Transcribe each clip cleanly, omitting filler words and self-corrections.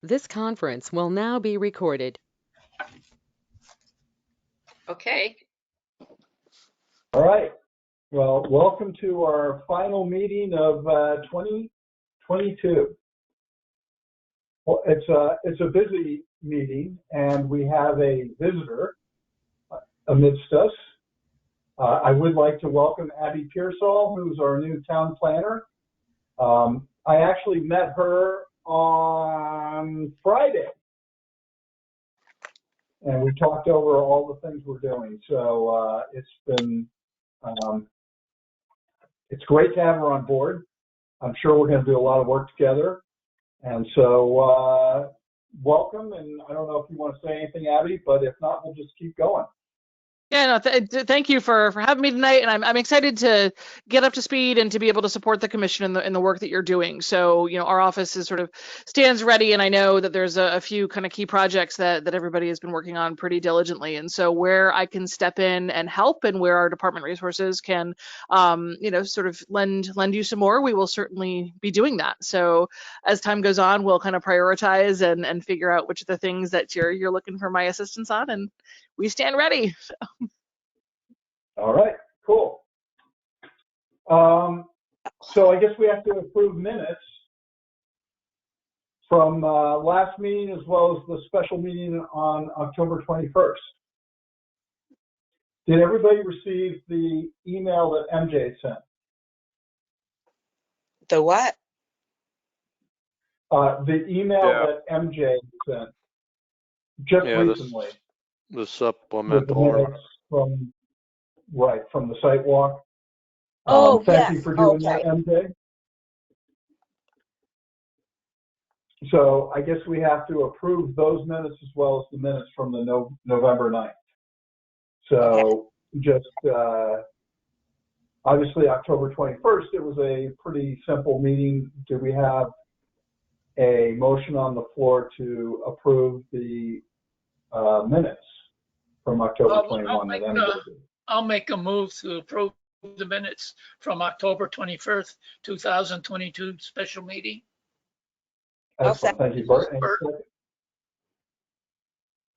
This conference will now be recorded. Okay. All right. Well, welcome to our final meeting of 2022. Well, it's a busy meeting, and we have a visitor amidst us. I would like to welcome Abby Pearsall, who's our new town planner. I actually met her on Friday, and we talked over all the things we're doing. So it's great to have her on board. I'm sure we're going to do a lot of work together. And so welcome. And I don't know if you want to say anything, Abby, but if not, we'll just keep going. Yeah, no, thank you for having me tonight, and I'm excited to get up to speed and to be able to support the commission in the work that you're doing. So, our office is sort of stands ready, and I know that there's a few kind of key projects that everybody has been working on pretty diligently. And so, where I can step in and help, and where our department resources can, sort of lend you some more, we will certainly be doing that. So, as time goes on, we'll kind of prioritize and figure out which of the things that you're looking for my assistance on, and we stand ready. All right, cool. So I guess we have to approve minutes from last meeting as well as the special meeting on October 21st. Did everybody receive the email that MJ sent? The what? The email that MJ sent just recently. The With the supplemental. minutes from the site walk. Oh, thank yes. you for doing Okay. that, MJ. So I guess we have to approve those minutes as well as the minutes from the November 9th. So just obviously October 21st, it was a pretty simple meeting. Do we have a motion on the floor to approve the minutes from October 21? I'll make a move to approve the minutes from October 21st, 2022 special meeting. Excellent. Thank you, Bert. Any second?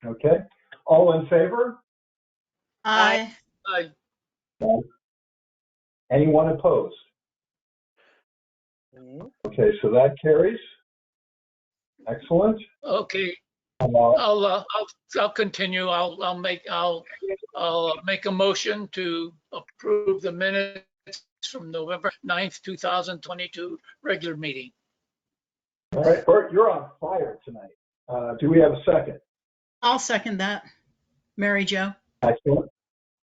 Okay. All in favor? Aye. Aye. Anyone opposed? Okay, so that carries. Excellent. Okay, Uh, I'll continue. I'll make a motion to approve the minutes from November 9th, 2022 regular meeting. All right, Bert, you're on fire tonight. Do we have a second? I'll second that. Mary Jo. Excellent.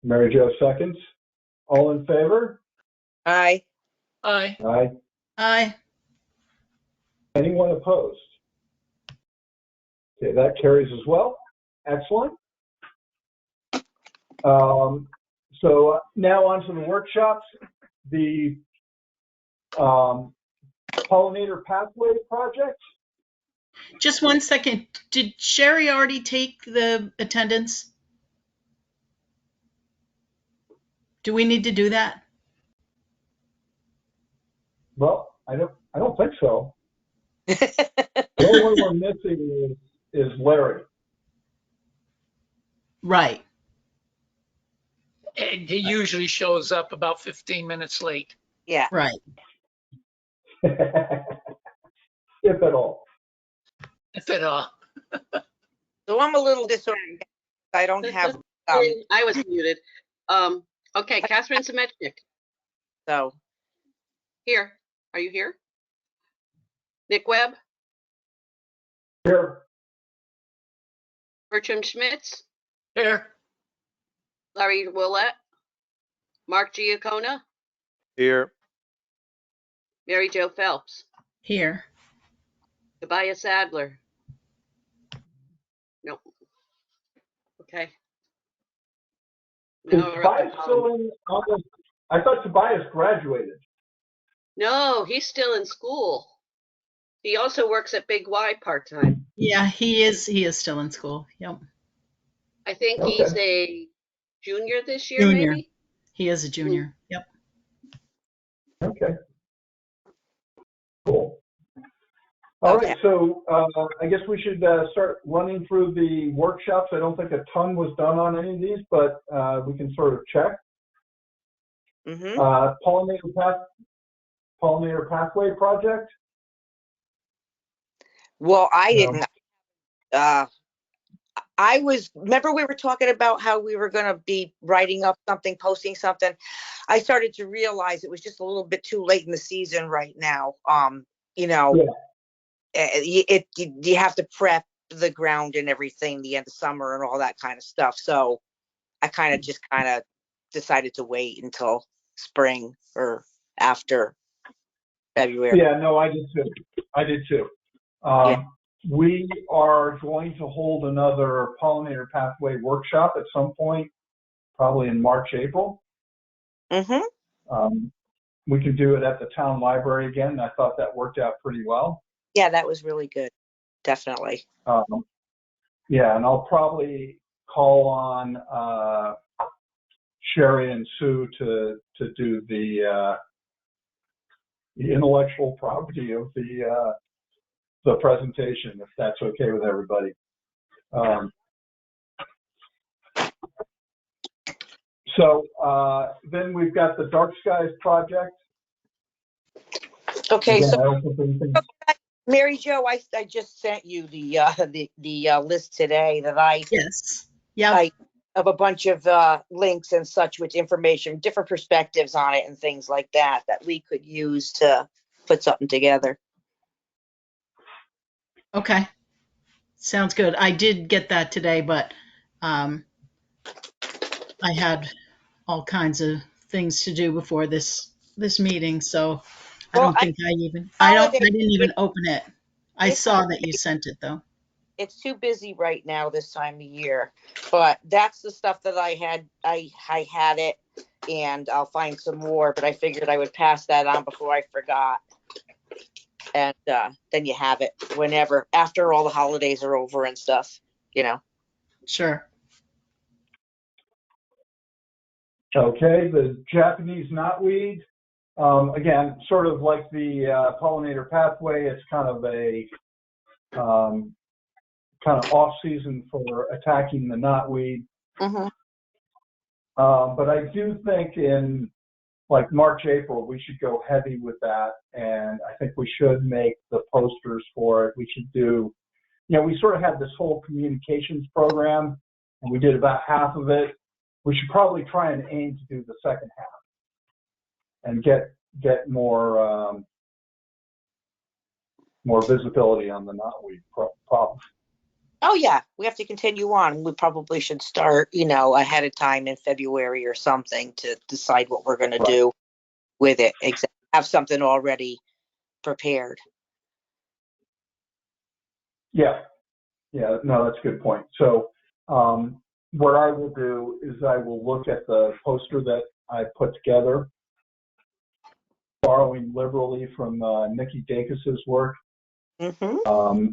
Mary Jo seconds. All in favor? Aye. Aye. Aye. Aye. Anyone opposed? Okay, that carries as well. Excellent. So now on to the workshops. The Pollinator Pathway Project. Just one second. Did Sherry already take the attendance? Do we need to do that? Well, I don't think so. The only one we're missing is Larry. Right. And he usually shows up about 15 minutes late. Yeah. Right. If at all. If at all. So I'm a little disorganized. I don't have, I was muted. Okay, Catherine Zemechnik. so Here. Are you here? Nick Webb, Here. Bertram Schmitz, Here. Larry Willett, Mark Giacona, Here. Mary Jo Phelps, Here. Tobias Adler. Nope. Okay. Is Tobias still in? I thought Tobias graduated. No, he's still in school. He also works at Big Y part-time. Yeah, he is still in school. Yep. I think Okay. he's a junior this year, Junior. maybe? He is a junior. Yep. Okay. Cool. All Okay. right, so I guess we should start running through the workshops. I don't think a ton was done on any of these, but we can sort of check. Mm-hmm. Pollinator Pathway Project. Well, I No. didn't. Remember we were talking about how we were going to be writing up something, posting something. I started to realize it was just a little bit too late in the season right now. You know, you have to prep the ground and everything, the end of summer and all that kind of stuff. So I kind of decided to wait until spring or after February. Yeah, no, I did too. We are going to hold another Pollinator Pathway workshop at some point, probably in March, April. Mm-hmm. We can do it at the town library again. I thought that worked out pretty well. Yeah, that was really good. Definitely. Yeah, and I'll probably call on Sherry and Sue to do the intellectual property of the presentation, if that's okay with everybody. So then we've got the Dark Skies Project. Okay, Again, so I don't think anything... Mary Jo, I just sent you the list today that Yes. Yeah. of a bunch of links and such with information, different perspectives on it and things like that we could use to put something together. Okay. Sounds good. I did get that today, but I had all kinds of things to do before this meeting, so I Well, don't think I didn't even open it. I it's saw that you sent it though. It's too busy right now this time of year, but that's the stuff that I had. I had it, and I'll find some more, but I figured I would pass that on before I forgot. And then you have it whenever, after all the holidays are over and stuff, you know. Sure. Okay, the Japanese knotweed. Again, sort of like the Pollinator Pathway, it's kind of a off season for attacking the knotweed. Mm-hmm. But I do think in like March, April, we should go heavy with that, and I think we should make the posters for it. We should do, we sort of had this whole communications program, and we did about half of it. We should probably try and aim to do the second half and get more visibility on the knotweed problem. Oh yeah, we have to continue on. We probably should start, ahead of time in February or something to decide what we're going to do with it. Have something already prepared. Yeah, no, that's a good point. So what I will do is I will look at the poster that I put together, borrowing liberally from Nikki Dacus's work, Mm-hmm.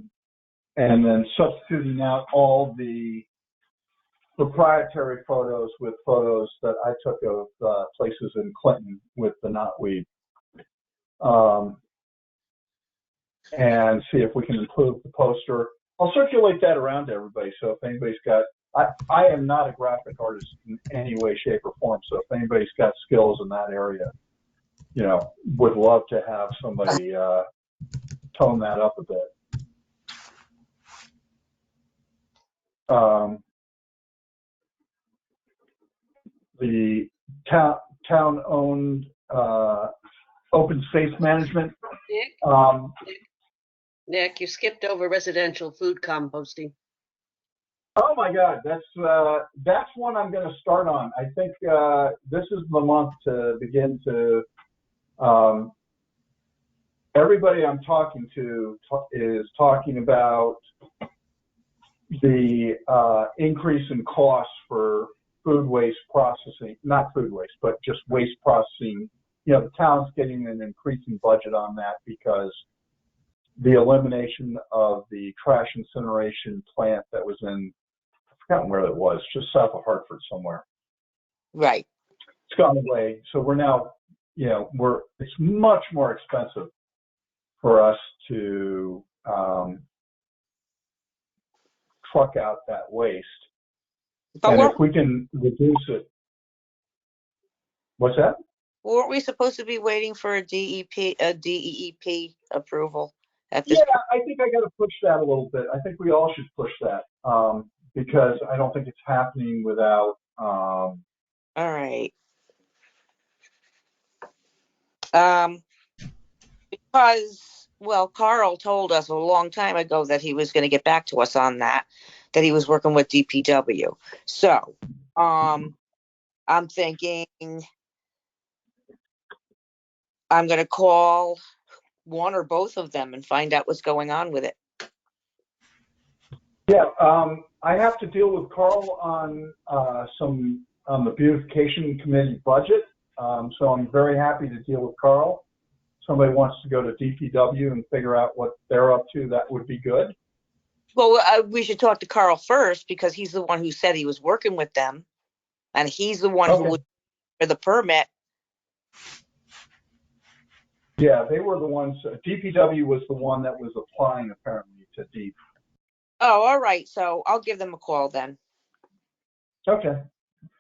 And then substituting out all the proprietary photos with photos that I took of places in Clinton with the knotweed, and see if we can improve the poster. I'll circulate that around to everybody. So if anybody's got, I am not a graphic artist in any way, shape, or form. So if anybody's got skills in that area, would love to have somebody tone that up a bit. The town-owned open space management. Nick, you skipped over residential food composting. Oh my God, that's one I'm going to start on. I think this is the month to begin to. Everybody I'm talking to is talking about the increase in costs for food waste processing, not food waste, but just waste processing. The town's getting an increasing budget on that because the elimination of the trash incineration plant that was in, I've forgotten where it was, just south of Hartford somewhere. Right. It's gone away. So we're now, it's much more expensive for us to truck out that waste. But And if we can reduce it. What's that? weren't we supposed to be waiting for a DEEP approval at this Yeah, point? I think I got to push that a little bit. I think we all should push that because I don't think it's happening without. All right. Because, well, Carl told us a long time ago that he was going to get back to us on that he was working with DPW. So, I'm thinking I'm going to call one or both of them and find out what's going on with it. Yeah, I have to deal with Carl on the beautification committee budget. So I'm very happy to deal with Carl. Somebody wants to go to DPW and figure out what they're up to, that would be good. Well, we should talk to Carl first because he's the one who said he was working with them, and he's the one who was for the permit. Yeah, they were the ones. DPW was the one that was applying apparently to DEEP. Oh, all right. So I'll give them a call then. Okay.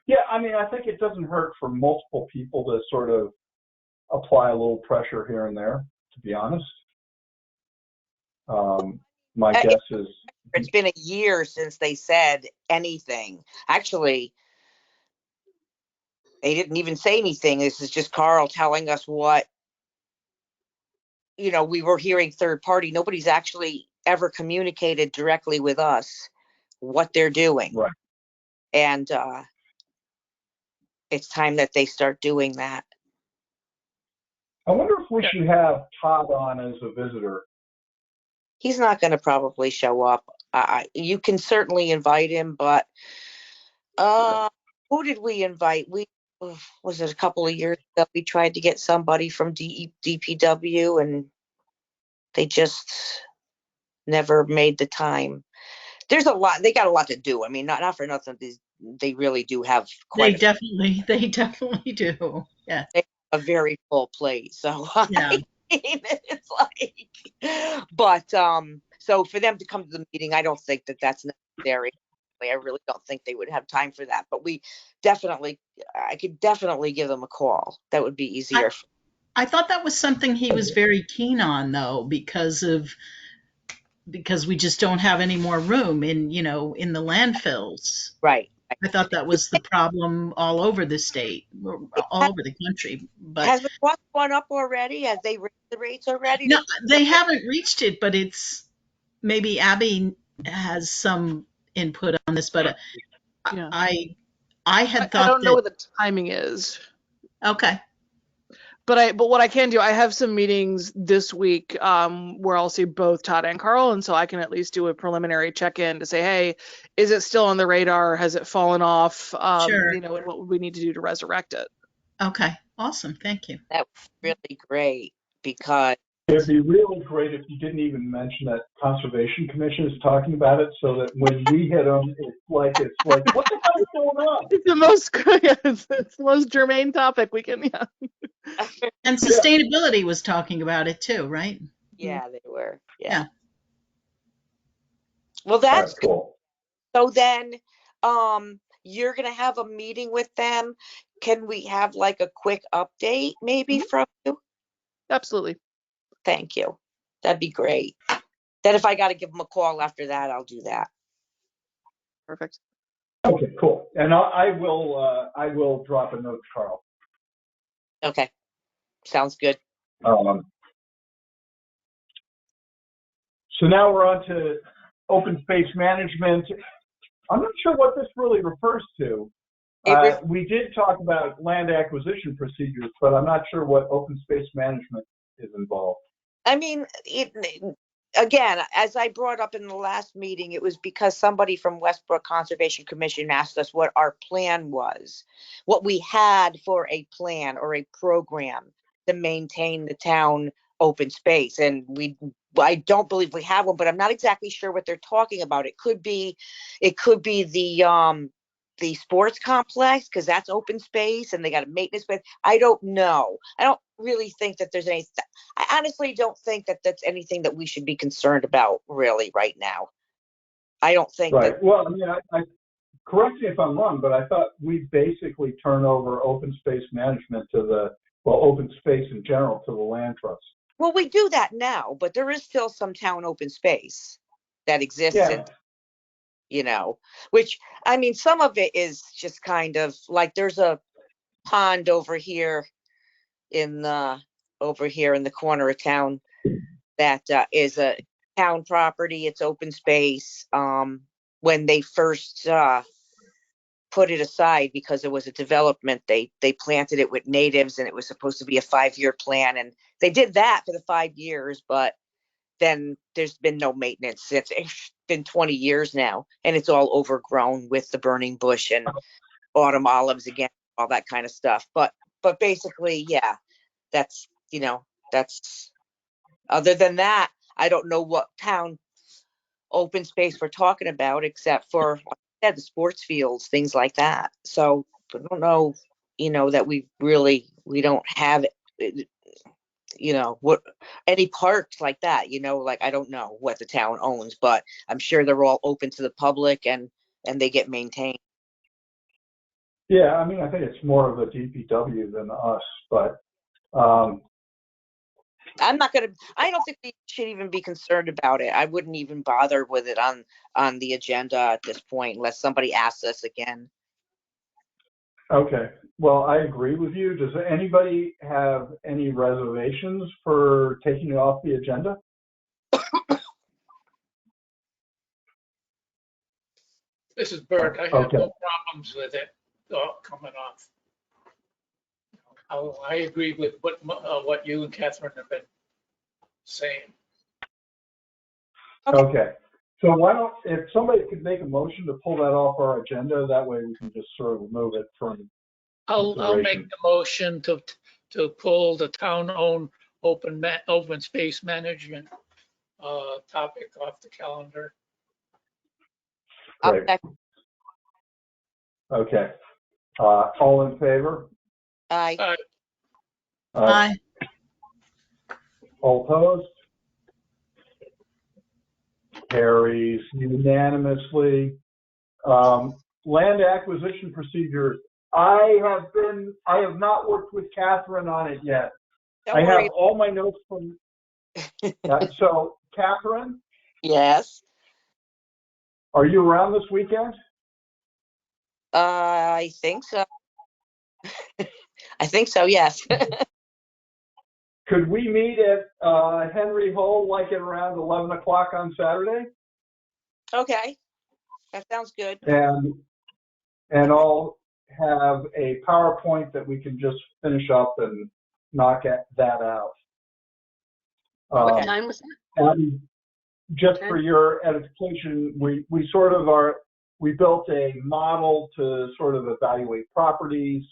Yeah, I mean, I think it doesn't hurt for multiple people to sort of apply a little pressure here and there, to be honest. My guess is it's been a year since they said anything. Actually, they didn't even say anything. This is just Carl telling us what, we were hearing third party. Nobody's actually ever communicated directly with us what they're doing. Right. And it's time that they start doing that. I wonder if we should have Todd on as a visitor. He's not going to probably show up. You can certainly invite him, but who did we invite? Was it a couple of years ago? We tried to get somebody from DPW, and they just never made the time. There's a lot. They got a lot to do. I mean, not for nothing. They really do have quite. They definitely do. Yeah. They have a very full plate. So Yeah. it's like, but so for them to come to the meeting, I don't think that that's necessary. I really don't think they would have time for that. But I could definitely give them a call. That would be easier. I thought that was something he was very keen on, though, because we just don't have any more room in the landfills. Right. I thought that was the problem all over the state, all over the country. But has the cost gone up already? Have they raised the rates already? No, they haven't reached it, but it's maybe Abby has some input on this. But Yeah. I had thought I don't know what the timing is. Okay. But what I can do, I have some meetings this week where I'll see both Todd and Carl, and so I can at least do a preliminary check-in to say, hey, is it still on the radar? Has it fallen off? Sure. And what would we need to do to resurrect it? Okay, awesome, thank you. That was really great because it'd be really great if you didn't even mention that Conservation Commission is talking about it, so that when we hit them, it's like what the hell is going on? It's the most it's the most germane topic we can. Yeah. And sustainability was talking about it too, right? Yeah, they were. Yeah. Well, that's cool. So then, you're gonna have a meeting with them. Can we have like a quick update maybe from you? Absolutely. Thank you. That'd be great. Then if I got to give them a call after that, I'll do that. Perfect. Okay, cool. And I will drop a note to Carl. Okay. Sounds good. So now we're on to open space management. I'm not sure what this really refers to. We did talk about land acquisition procedures, but I'm not sure what open space management is involved. I mean, again, as I brought up in the last meeting, it was because somebody from Westbrook Conservation Commission asked us what our plan was, what we had for a plan or a program to maintain the town open space. And I don't believe we have one, but I'm not exactly sure what they're talking about. It could be the the sports complex, because that's open space and they got a maintenance space. I don't know. I don't really think that there's any, I honestly don't think that that's anything that we should be concerned about really right now. I don't think Right. that. Well, I mean, I correct me if I'm wrong, but I thought we basically turn over open space management to open space in general to the land trust. Well, we do that now, but there is still some town open space that exists Yeah. which, I mean, some of it is just kind of like there's a pond over here in the corner of town that is a town property. It's open space. When they first put it aside because it was a development, they planted it with natives, and it was supposed to be a 5-year plan, and they did that for the 5 years, but then there's been no maintenance. It's been 20 years now, and it's all overgrown with the burning bush and autumn olives again, all that kind of stuff. But basically, yeah, that's other than that, I don't know what town open space we're talking about, except for, like I said, the sports fields, things like that. So I don't know, that we don't have what any parks like that, like I don't know what the town owns, but I'm sure they're all open to the public and they get maintained. Yeah, I mean, I think it's more of a DPW than us, but I don't think we should even be concerned about it. I wouldn't even bother with it on the agenda at this point unless somebody asks us again. okay. Well, I agree with you. Does anybody have any reservations for taking it off the agenda? This is Bert. I have Okay. no problems with it coming off. I agree with what you and Catherine have been saying. Okay. So why don't, if somebody could make a motion to pull that off our agenda, that way we can just sort of remove it from. I'll make the motion to pull the town-owned open space management topic off the calendar. Great. Okay. All in favor? Aye. Aye. All opposed? Carries unanimously. Land acquisition procedures. I have not worked with Catherine on it yet. Don't I worry. have all my notes from, so Catherine, Yes. are you around this weekend? I think so. I think so, yes. Could we meet at Henry Hall like at around 11 o'clock on Saturday? Okay. That sounds good. And I'll have a PowerPoint that we can just finish up and knock that out. What time was that? And just for your edification, we built a model to sort of evaluate properties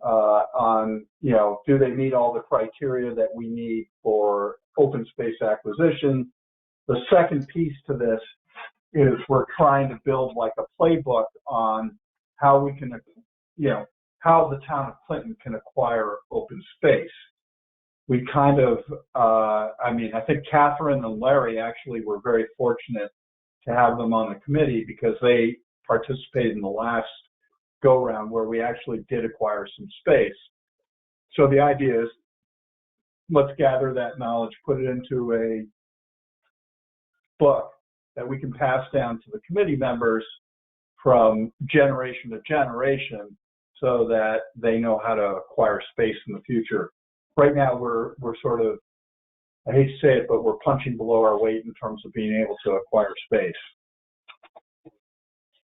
on, do they meet all the criteria that we need for open space acquisition. The second piece to this is we're trying to build like a playbook on how we can, how the town of Clinton can acquire open space. We kind of, I think Catherine and Larry actually were very fortunate to have them on the committee because they participated in the last go-round where we actually did acquire some space. So the idea is, let's gather that knowledge, put it into a book that we can pass down to the committee members from generation to generation so that they know how to acquire space in the future. Right now, we're sort of, I hate to say it, but we're punching below our weight in terms of being able to acquire space.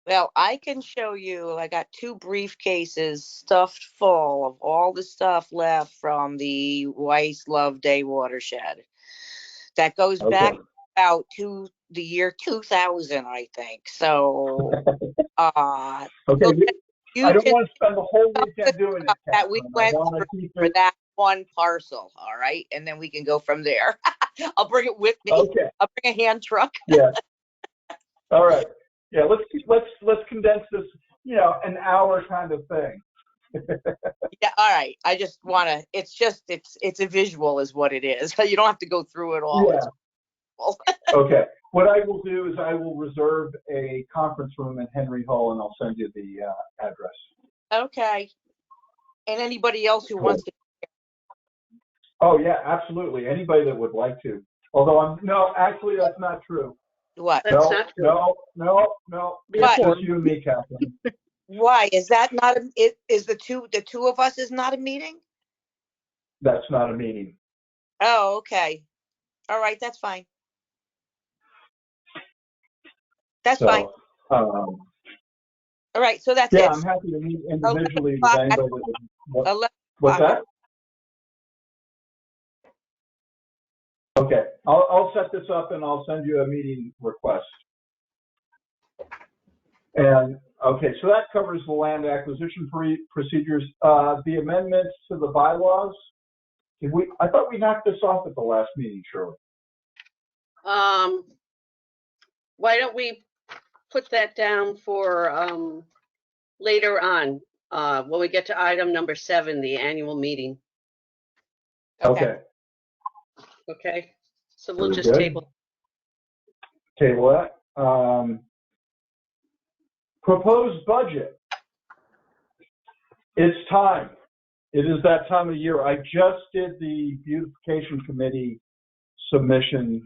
Well, I can show you, I got 2 briefcases stuffed full of all the stuff left from the Weiss Loveday watershed. That goes back about to the year 2000, I think. So, okay, I don't want to spend the whole weekend doing it. That we went for that one parcel, all right? And then we can go from there. I'll bring it with me. Okay. I'll bring a hand truck. Yeah. All right. Yeah, let's condense this. an hour kind of thing. Yeah, all right. I just want to, it's a visual is what it is. You don't have to go through it all. Yeah. It's visual. Okay. What I will do is I will reserve a conference room in Henry Hall, and I'll send you the address. Okay. And anybody else who wants to. Oh, yeah, absolutely. Anybody that would like to. Although no, actually, that's not true. What? That's not true. No. It's just you and me, Catherine. Why? Is that not, is the two of us is not a meeting? That's not a meeting. Oh, okay. All right, that's fine. That's fine. All right, so that's yeah, it. I'm happy to meet individually with anybody that would. 11 What's o'clock. that? Okay, I'll set this up and I'll send you a meeting request. And okay, so that covers the land acquisition procedures. The amendments to the bylaws. I thought we knocked this off at the last meeting, Shirley. Why don't we put that down for later on, when we get to item number 7, the annual meeting. Okay. Okay, so we'll Very just good. table. Table that. Proposed budget. It's time. It is that time of year. I just did the beautification committee submission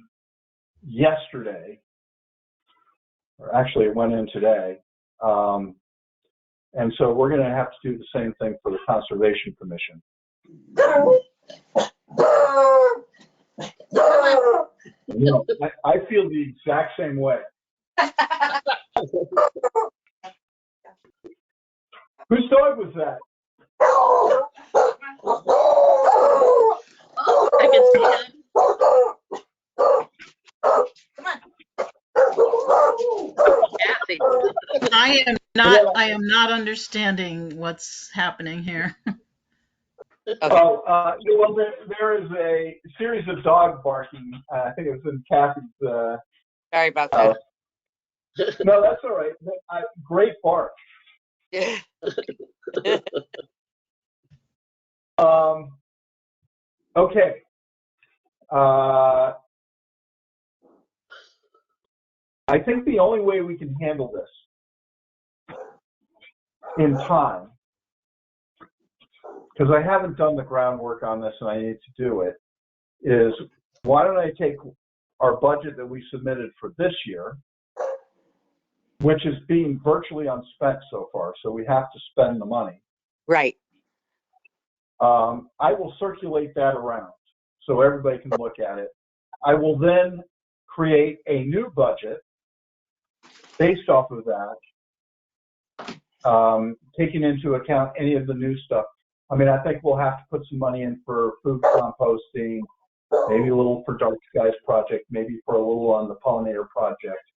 yesterday, or actually it went in today. And so we're going to have to do the same thing for the Conservation Commission. I feel the exact same way. Whose dog was that? I can see him. Kathy. I am not understanding what's happening here. Oh, well, there is a series of dog barking. I think it was in Kathy's. Sorry about that. No, that's all right. Great bark. Okay. I think the only way we can handle this in time, because I haven't done the groundwork on this and I need to do it, is why don't I take our budget that we submitted for this year, which is being virtually unspent so far, so we have to spend the money. Right. I will circulate that around so everybody can look at it. I will then create a new budget based off of that, taking into account any of the new stuff. I mean, I think we'll have to put some money in for food composting, maybe a little for Dark Skies project, maybe for a little on the pollinator project.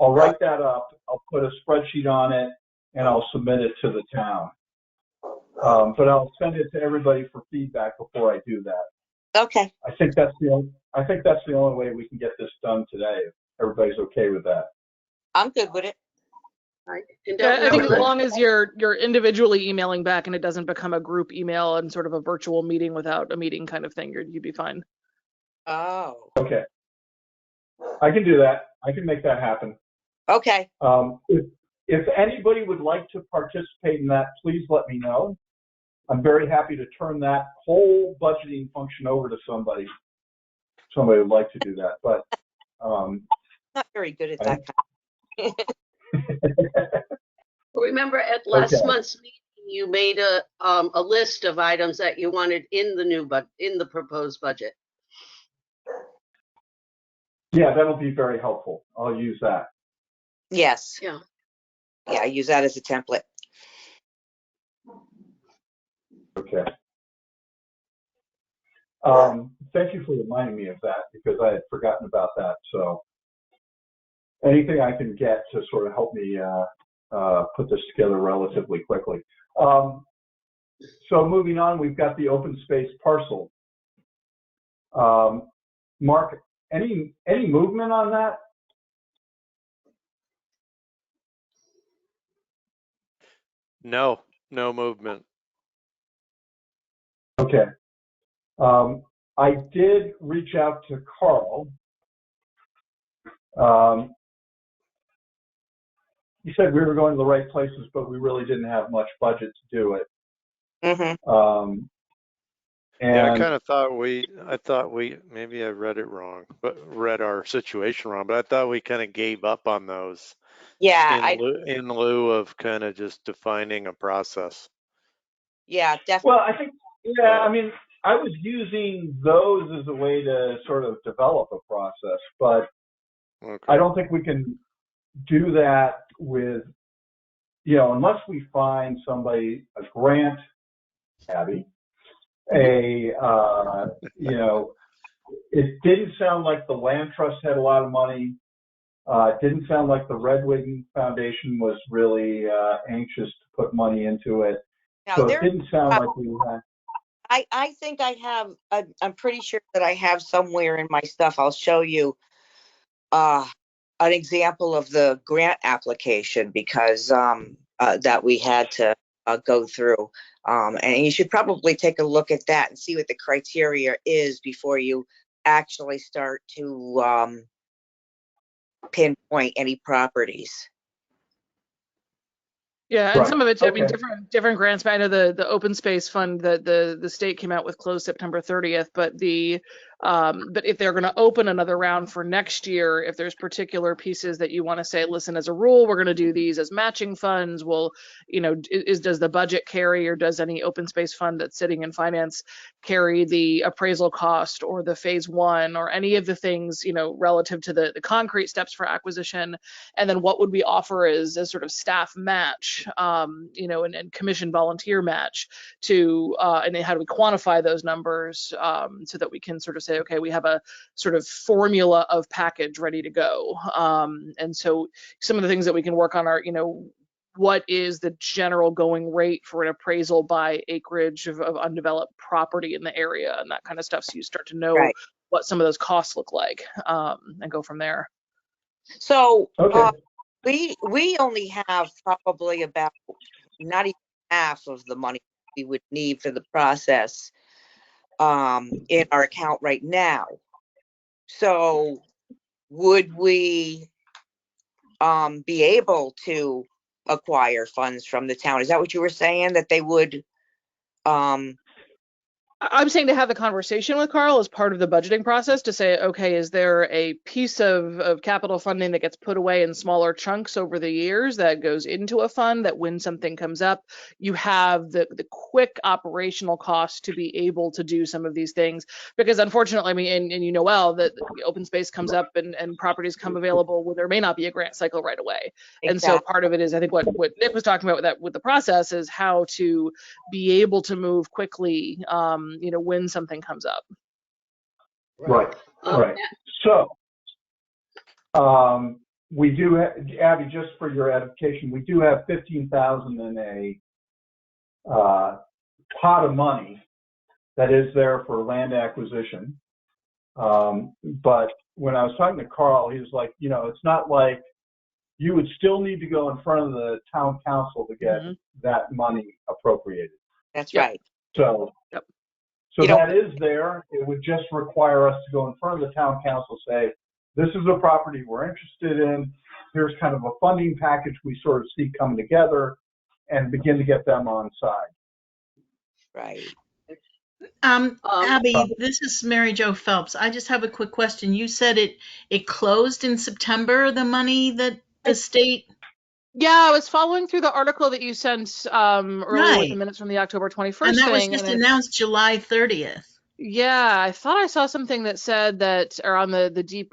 I'll write that up, I'll put a spreadsheet on it, and I'll submit it to the town. But I'll send it to everybody for feedback before I do that. Okay. I think that's the only way we can get this done today, if everybody's okay with that. I'm good with it. Right. I think as long as you're individually emailing back and it doesn't become a group email and sort of a virtual meeting without a meeting kind of thing, you'd be fine. Oh. Okay. I can do that. I can make that happen. Okay. If anybody would like to participate in that, please let me know. I'm very happy to turn that whole budgeting function over to somebody. Somebody would like to do that, but Not very good at that kind. Remember at last month's meeting, you made a list of items that you wanted in the proposed budget. Yeah, that'll be very helpful. I'll use that. Yes. Yeah. Yeah, I use that as a template. Okay. Thank you for reminding me of that because I had forgotten about that. So anything I can get to sort of help me put this together relatively quickly. So moving on, we've got the open space parcel. Mark, any movement on that? No, no movement. Okay. I did reach out to Carl. You said we were going to the right places, but we really didn't have much budget to do it. Mm-hmm. Yeah, I And kind of thought maybe I read it wrong, but read our situation wrong, but I thought we kind of gave up on those Yeah, in lieu of kind of just defining a process. yeah, definitely. well, I think, yeah, I mean, I was using those as a way to sort of develop a process, but Okay. I don't think we can do that with, unless we find somebody, a grant, Abby, it didn't sound like the Land Trust had a lot of money. It didn't sound like the Red Wing Foundation was really anxious to put money into it. Now, So it didn't sound like we had. I think I have, I'm pretty sure that I have somewhere in my stuff, I'll show you an example of the grant application because that we had to go through. And you should probably take a look at that and see what the criteria is before you actually start to pinpoint any properties. Yeah, and Right. some of it, I mean, Okay. different grants. I know the open space fund that the state came out with closed September 30th, but but if they're going to open another round for next year, if there's particular pieces that you want to say, listen, as a rule, we're going to do these as matching funds. Well, does the budget carry, or does any open space fund that's sitting in finance carry the appraisal cost or the phase one or any of the things, relative to the concrete steps for acquisition? And then what would we offer as sort of staff match, and commission volunteer match to, and then how do we quantify those numbers so that we can sort of say, okay, we have a sort of formula of package ready to go. And so some of the things that we can work on are, what is the general going rate for an appraisal by acreage of undeveloped property in the area and that kind of stuff. So you start to know Right. what some of those costs look like and go from there. So Okay. we only have probably about not even half of the money we would need for the process in our account right now. So would we be able to acquire funds from the town? Is that what you were saying, that they would? I'm saying to have the conversation with Carl as part of the budgeting process to say, okay, is there a piece of capital funding that gets put away in smaller chunks over the years that goes into a fund that when something comes up, you have the quick operational cost to be able to do some of these things? Because unfortunately, I mean, and well, that open space comes up and properties come available where there may not be a grant cycle right away. And so part of it is, I think what Nick was talking about with the process is how to be able to move quickly, when something comes up. Right. Right. So we do have, Abby, just for your edification, we do have 15,000 in a pot of money that is there for land acquisition. But when I was talking to Carl, he was like, it's not like you would still need to go in front of the town council to get that money appropriated. That's right. So, so that is there. It would just require us to go in front of the town council, say, this is a property we're interested in. Here's kind of a funding package we sort of see coming together, and begin to get them on side. Right. Abby, this is Mary Jo Phelps. I just have a quick question. You said it closed in September, the money that the state. Yeah, I was following through the article that you sent earlier with the minutes from the October 21st and that thing. was just announced July 30th. Yeah, I thought I saw something that said that, or on the deep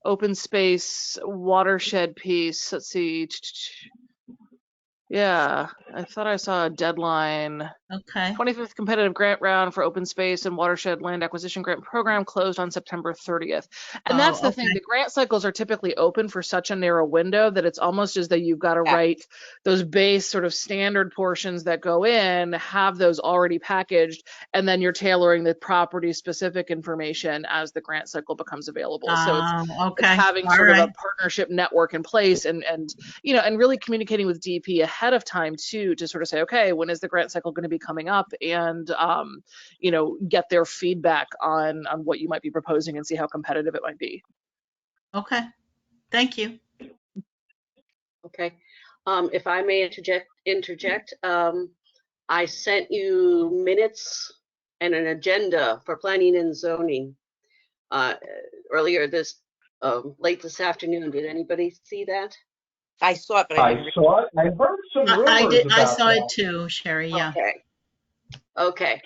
open space watershed piece. Let's see. Yeah, I thought I saw a deadline. Okay. 25th competitive grant round for open space and watershed land acquisition grant program closed on September 30th. And that's the thing. The grant cycles are typically open for such a narrow window that it's almost as though you've got to write those base sort of standard portions that go in, have those already packaged, and then you're tailoring the property specific information as the grant cycle becomes available. So it's having sort of a partnership network in place and really communicating with DP ahead ahead of time too, to sort of say, okay, when is the grant cycle going to be coming up, and you know, get their feedback on what you might be proposing and see how competitive it might be. Okay, thank you. Okay. If I may interject, I sent you minutes and an agenda for planning and zoning earlier late this afternoon. Did anybody see that? I saw it, but I didn't. I saw it. I heard some rumors I did. I about saw that. it too, Sherry. Yeah. Okay.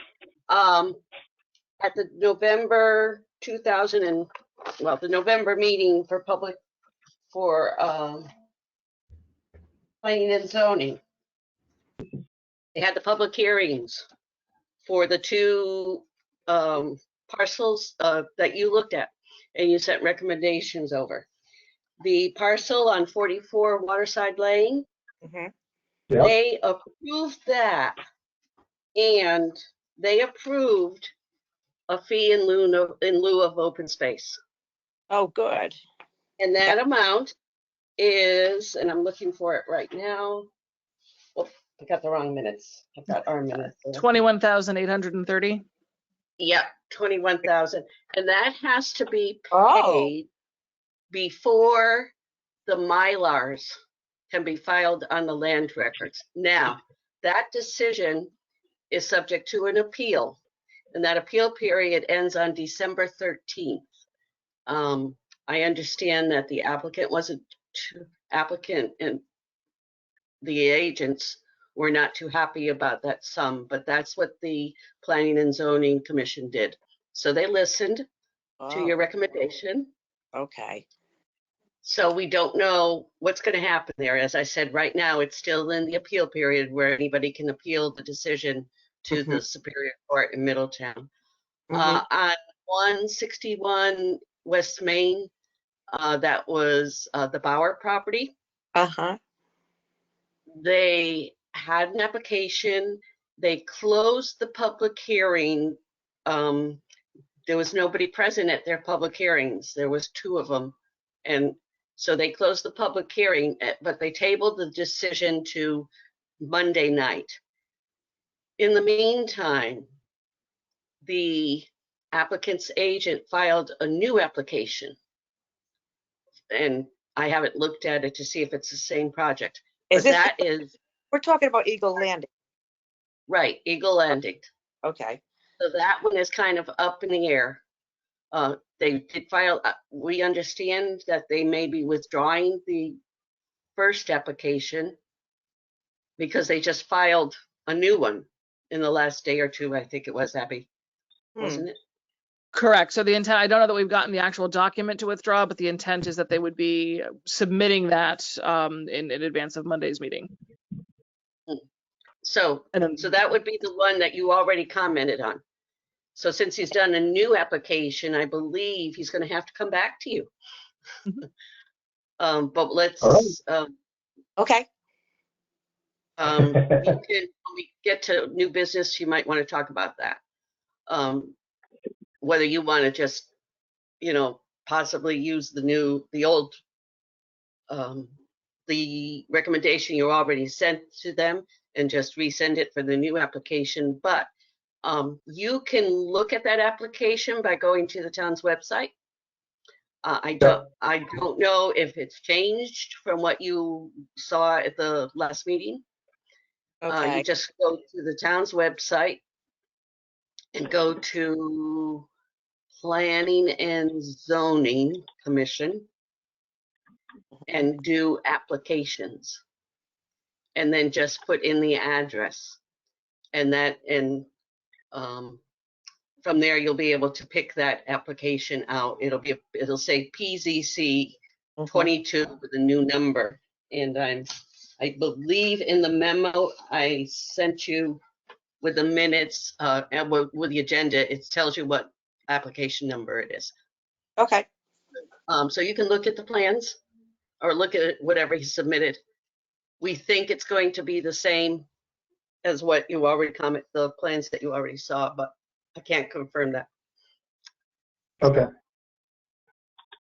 At the November the November meeting for planning and zoning, they had the public hearings for the two parcels that you looked at, and you sent recommendations over. The parcel on 44 Waterside Lane, Yep. they approved that, and they approved a fee in lieu of open space. Oh, good. And that amount is, and I'm looking for it right now. Oh, I got the wrong minutes. I've got our minutes. 21,830. Yep, 21,000. And that has to be Oh. paid before the Mylars can be filed on the land records. Now, that decision is subject to an appeal, and that appeal period ends on December 13th. I understand that the applicant and the agents were not too happy about that sum, but that's what the Planning and Zoning Commission did. So they listened to your recommendation. Okay. So we don't know what's going to happen there. As I said, right now, it's still in the appeal period where anybody can appeal the decision to the Superior Court in Middletown. On 161 West Main, that was the Bauer property. They had an application. They closed the public hearing. There was nobody present at their public hearings. There was 2 of them. And so they closed the public hearing, but they tabled the decision to Monday night. In the meantime, the applicant's agent filed a new application. And I haven't looked at it to see if it's the same project. We're talking about Eagle Landing. Right, Eagle Landing. Okay. So that one is kind of up in the air. They did file, we understand that they may be withdrawing the first application because they just filed a new one in the last day or 2, I think it was, Abby, wasn't it? Correct. So the intent, I don't know that we've gotten the actual document to withdraw, but the intent is that they would be submitting that in advance of Monday's meeting. So that would be the one that you already commented on. So since he's done a new application, I believe he's going to have to come back to you. But let's, okay. When we get to new business, you might want to talk about that. Whether you want to just, possibly use the recommendation you already sent to them and just resend it for the new application. But you can look at that application by going to the town's website. I don't know if it's changed from what you saw at the last meeting. Okay. You just go to the town's website and go to Planning and Zoning Commission and do applications, and then just put in the address, and from there you'll be able to pick that application out. It'll say PZC 22 with a new number, and I believe in the memo I sent you with the minutes and with the agenda, it tells you what application number it is. Okay. So you can look at the plans or look at whatever he submitted. We think it's going to be the same as what you already the plans that you already saw, but I can't confirm that. Okay.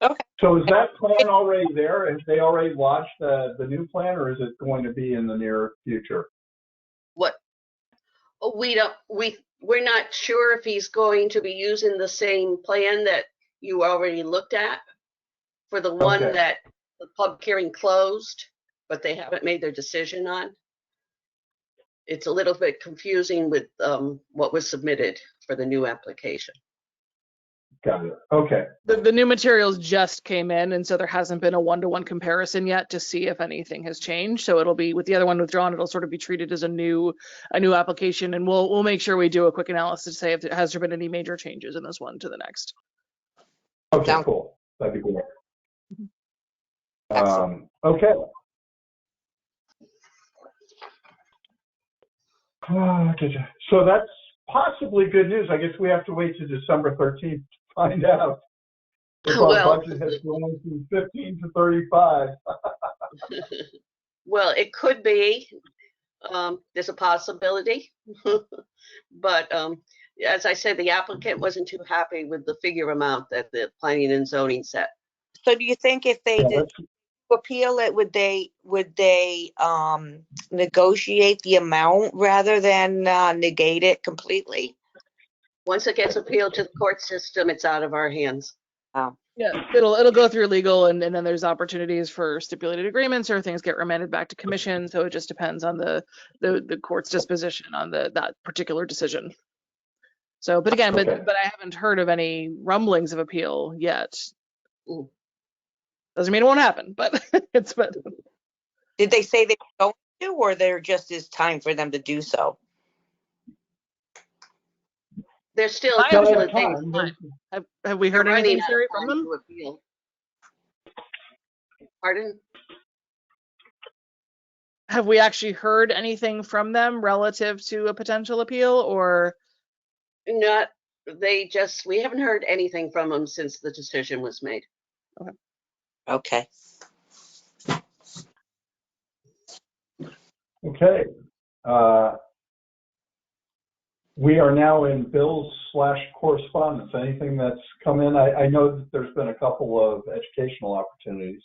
Okay. So is that plan already there? Have they already launched the new plan, or is it going to be in the near future? What? We're not sure if he's going to be using the same plan that you already looked at for the one Okay. that the public hearing closed, but they haven't made their decision on. It's a little bit confusing with what was submitted for the new application. Got it. Okay. The new materials just came in, and so there hasn't been a one-to-one comparison yet to see if anything has changed. So it'll be, with the other one withdrawn, it'll sort of be treated as a new application, and we'll make sure we do a quick analysis to say if has there been any major changes in this one to the next. Okay, cool. That'd be cool. Excellent. Okay. So that's possibly good news. I guess we have to wait to December 13th to find out if our budget has grown from 15 to 35. Well, it could be. There's a possibility. But as I said, the applicant wasn't too happy with the figure amount that the planning and zoning set. So do you think if they did appeal it, would they negotiate the amount rather than negate it completely? Once it gets appealed to the court system, it's out of our hands. Yeah, it'll go through legal, and then there's opportunities for stipulated agreements or things get remanded back to commission. So it just depends on the court's disposition on that particular decision. So, but again, Okay. but I haven't heard of any rumblings of appeal yet. Ooh. Doesn't mean it won't happen, but it's but. Did they say they were going to, or there just is time for them to do so? There's still I a couple have of things. Have we heard anything, Sherry, from them? To appeal. Pardon? Have we actually heard anything from them relative to a potential appeal, or? Not. We haven't heard anything from them since the decision was made. Okay. Okay. We are now in bills/correspondence. Anything that's come in? I know that there's been a couple of educational opportunities.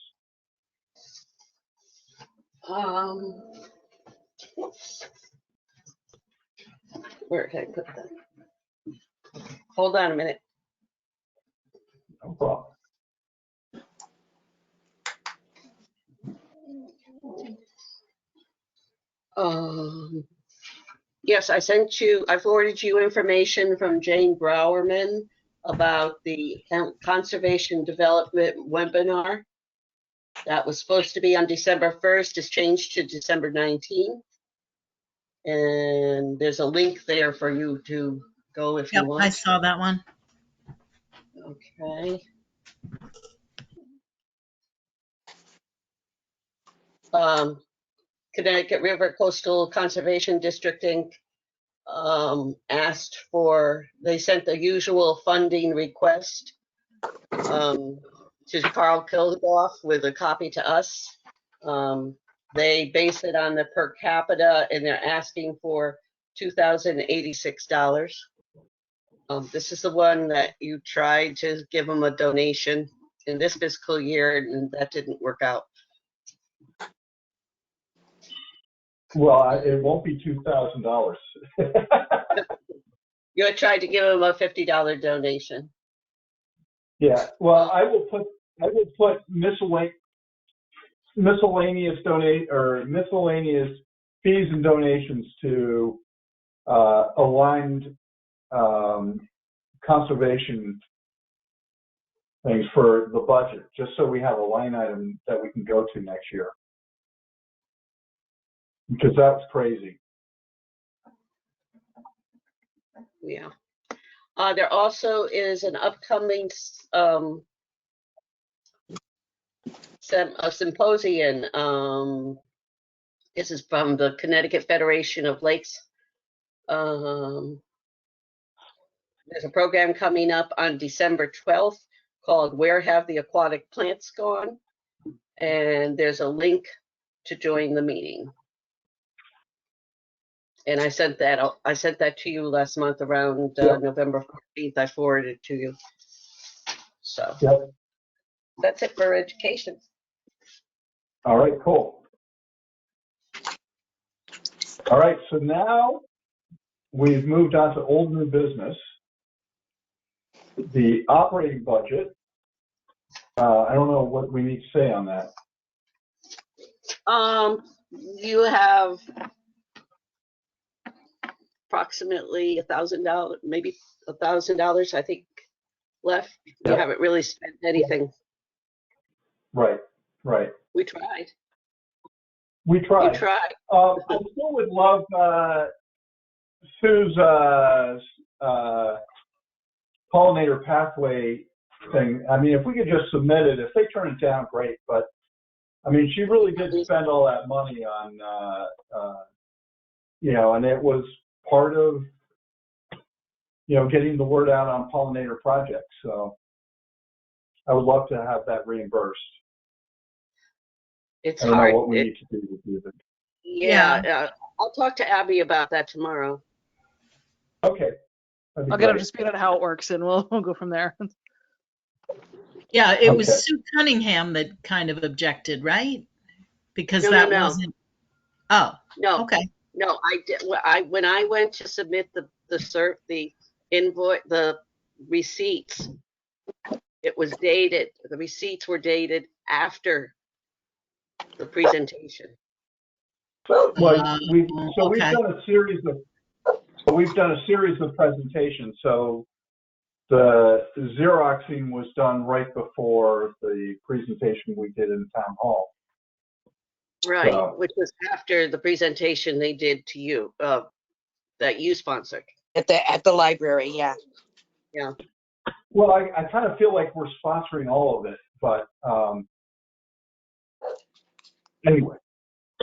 Where did I put that? Hold on a minute. No problem. Yes, I forwarded you information from Jane Browerman about the conservation development webinar. That was supposed to be on December 1st, is changed to December 19th. And there's a link there for you to go if you want. I saw that one. Okay. Connecticut River Coastal Conservation District Inc. They sent the usual funding request to Carl Kilgoff with a copy to us. They base it on the per capita, and they're asking for $2,086. This is the one that you tried to give them a donation in this fiscal year, and that didn't work out. Well, it won't be $2,000. You had tried to give them a $50 donation. Yeah. Well, I will put miscellaneous fees and donations to aligned conservation things for the budget, just so we have a line item that we can go to next year. Because that's crazy. Yeah. There also is an upcoming a symposium. This is from the Connecticut Federation of Lakes. There's a program coming up on December 12th called Where Have the Aquatic Plants Gone? And there's a link to join the meeting. And I sent that to you last month around November 14th. I forwarded it to you. So. Yep. That's it for education. All right, cool. All right, so now we've moved on to old new business. The operating budget. I don't know what we need to say on that. You have approximately $1,000, maybe $1,000, I think, left. You Yep. haven't really spent anything. Right. We tried. We tried. You tried. I still would love Sue's pollinator pathway thing. I mean, if we could just submit it, if they turn it down, great. But I mean, she really did spend all that money on, and it was part of, getting the word out on pollinator projects. So I would love to have that reimbursed. It's I don't hard. know what we need to do to do that. Yeah. I'll talk to Abby about that tomorrow. Okay. I'll get up to speed on how it works, and we'll go from there. Yeah, it was Okay. Sue Cunningham that kind of objected, right? Because No, that no. wasn't. Oh, No. okay. No, I did. When I went to submit the invoice, the receipts, it was dated. The receipts were dated after the presentation. Well, we've okay. done a series of presentations. So the Xeroxing was done right before the presentation we did in town hall. Right, So, which was after the presentation they did to you, that you sponsored. At the library, yeah. Yeah. well, I kind of feel like we're sponsoring all of it, but anyway.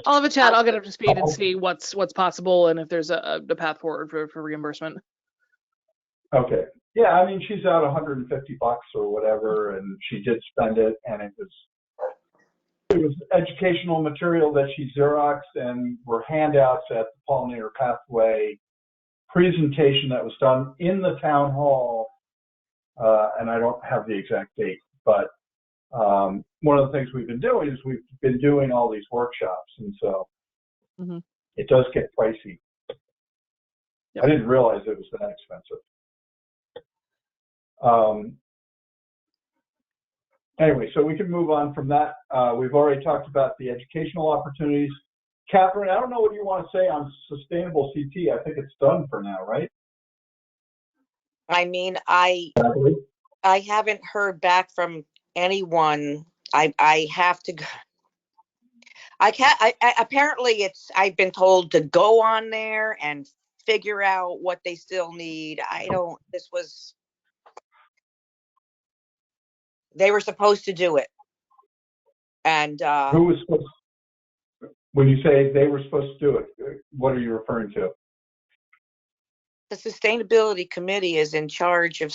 I'll have a chat. I'll get up to speed and see what's possible and if there's a path forward for reimbursement. Okay. Yeah, I mean, she's out $150 or whatever, and she did spend it, and it was educational material that she Xeroxed, and were handouts at the Pollinator Pathway presentation that was done in the town hall, and I don't have the exact date, but one of the things we've been doing is we've been doing all these workshops, and so it does get pricey. Yep. I didn't realize it was that expensive. Anyway, so we can move on from that. We've already talked about the educational opportunities. Catherine, I don't know what you want to say on sustainable CT. I think it's done for now, right? I mean, I haven't heard back from anyone. I have to go. I can't. Apparently I've been told to go on there and figure out what they still need. They were supposed to do it. And who was supposed to, when you say they were supposed to do it, what are you referring to? the sustainability committee is in charge of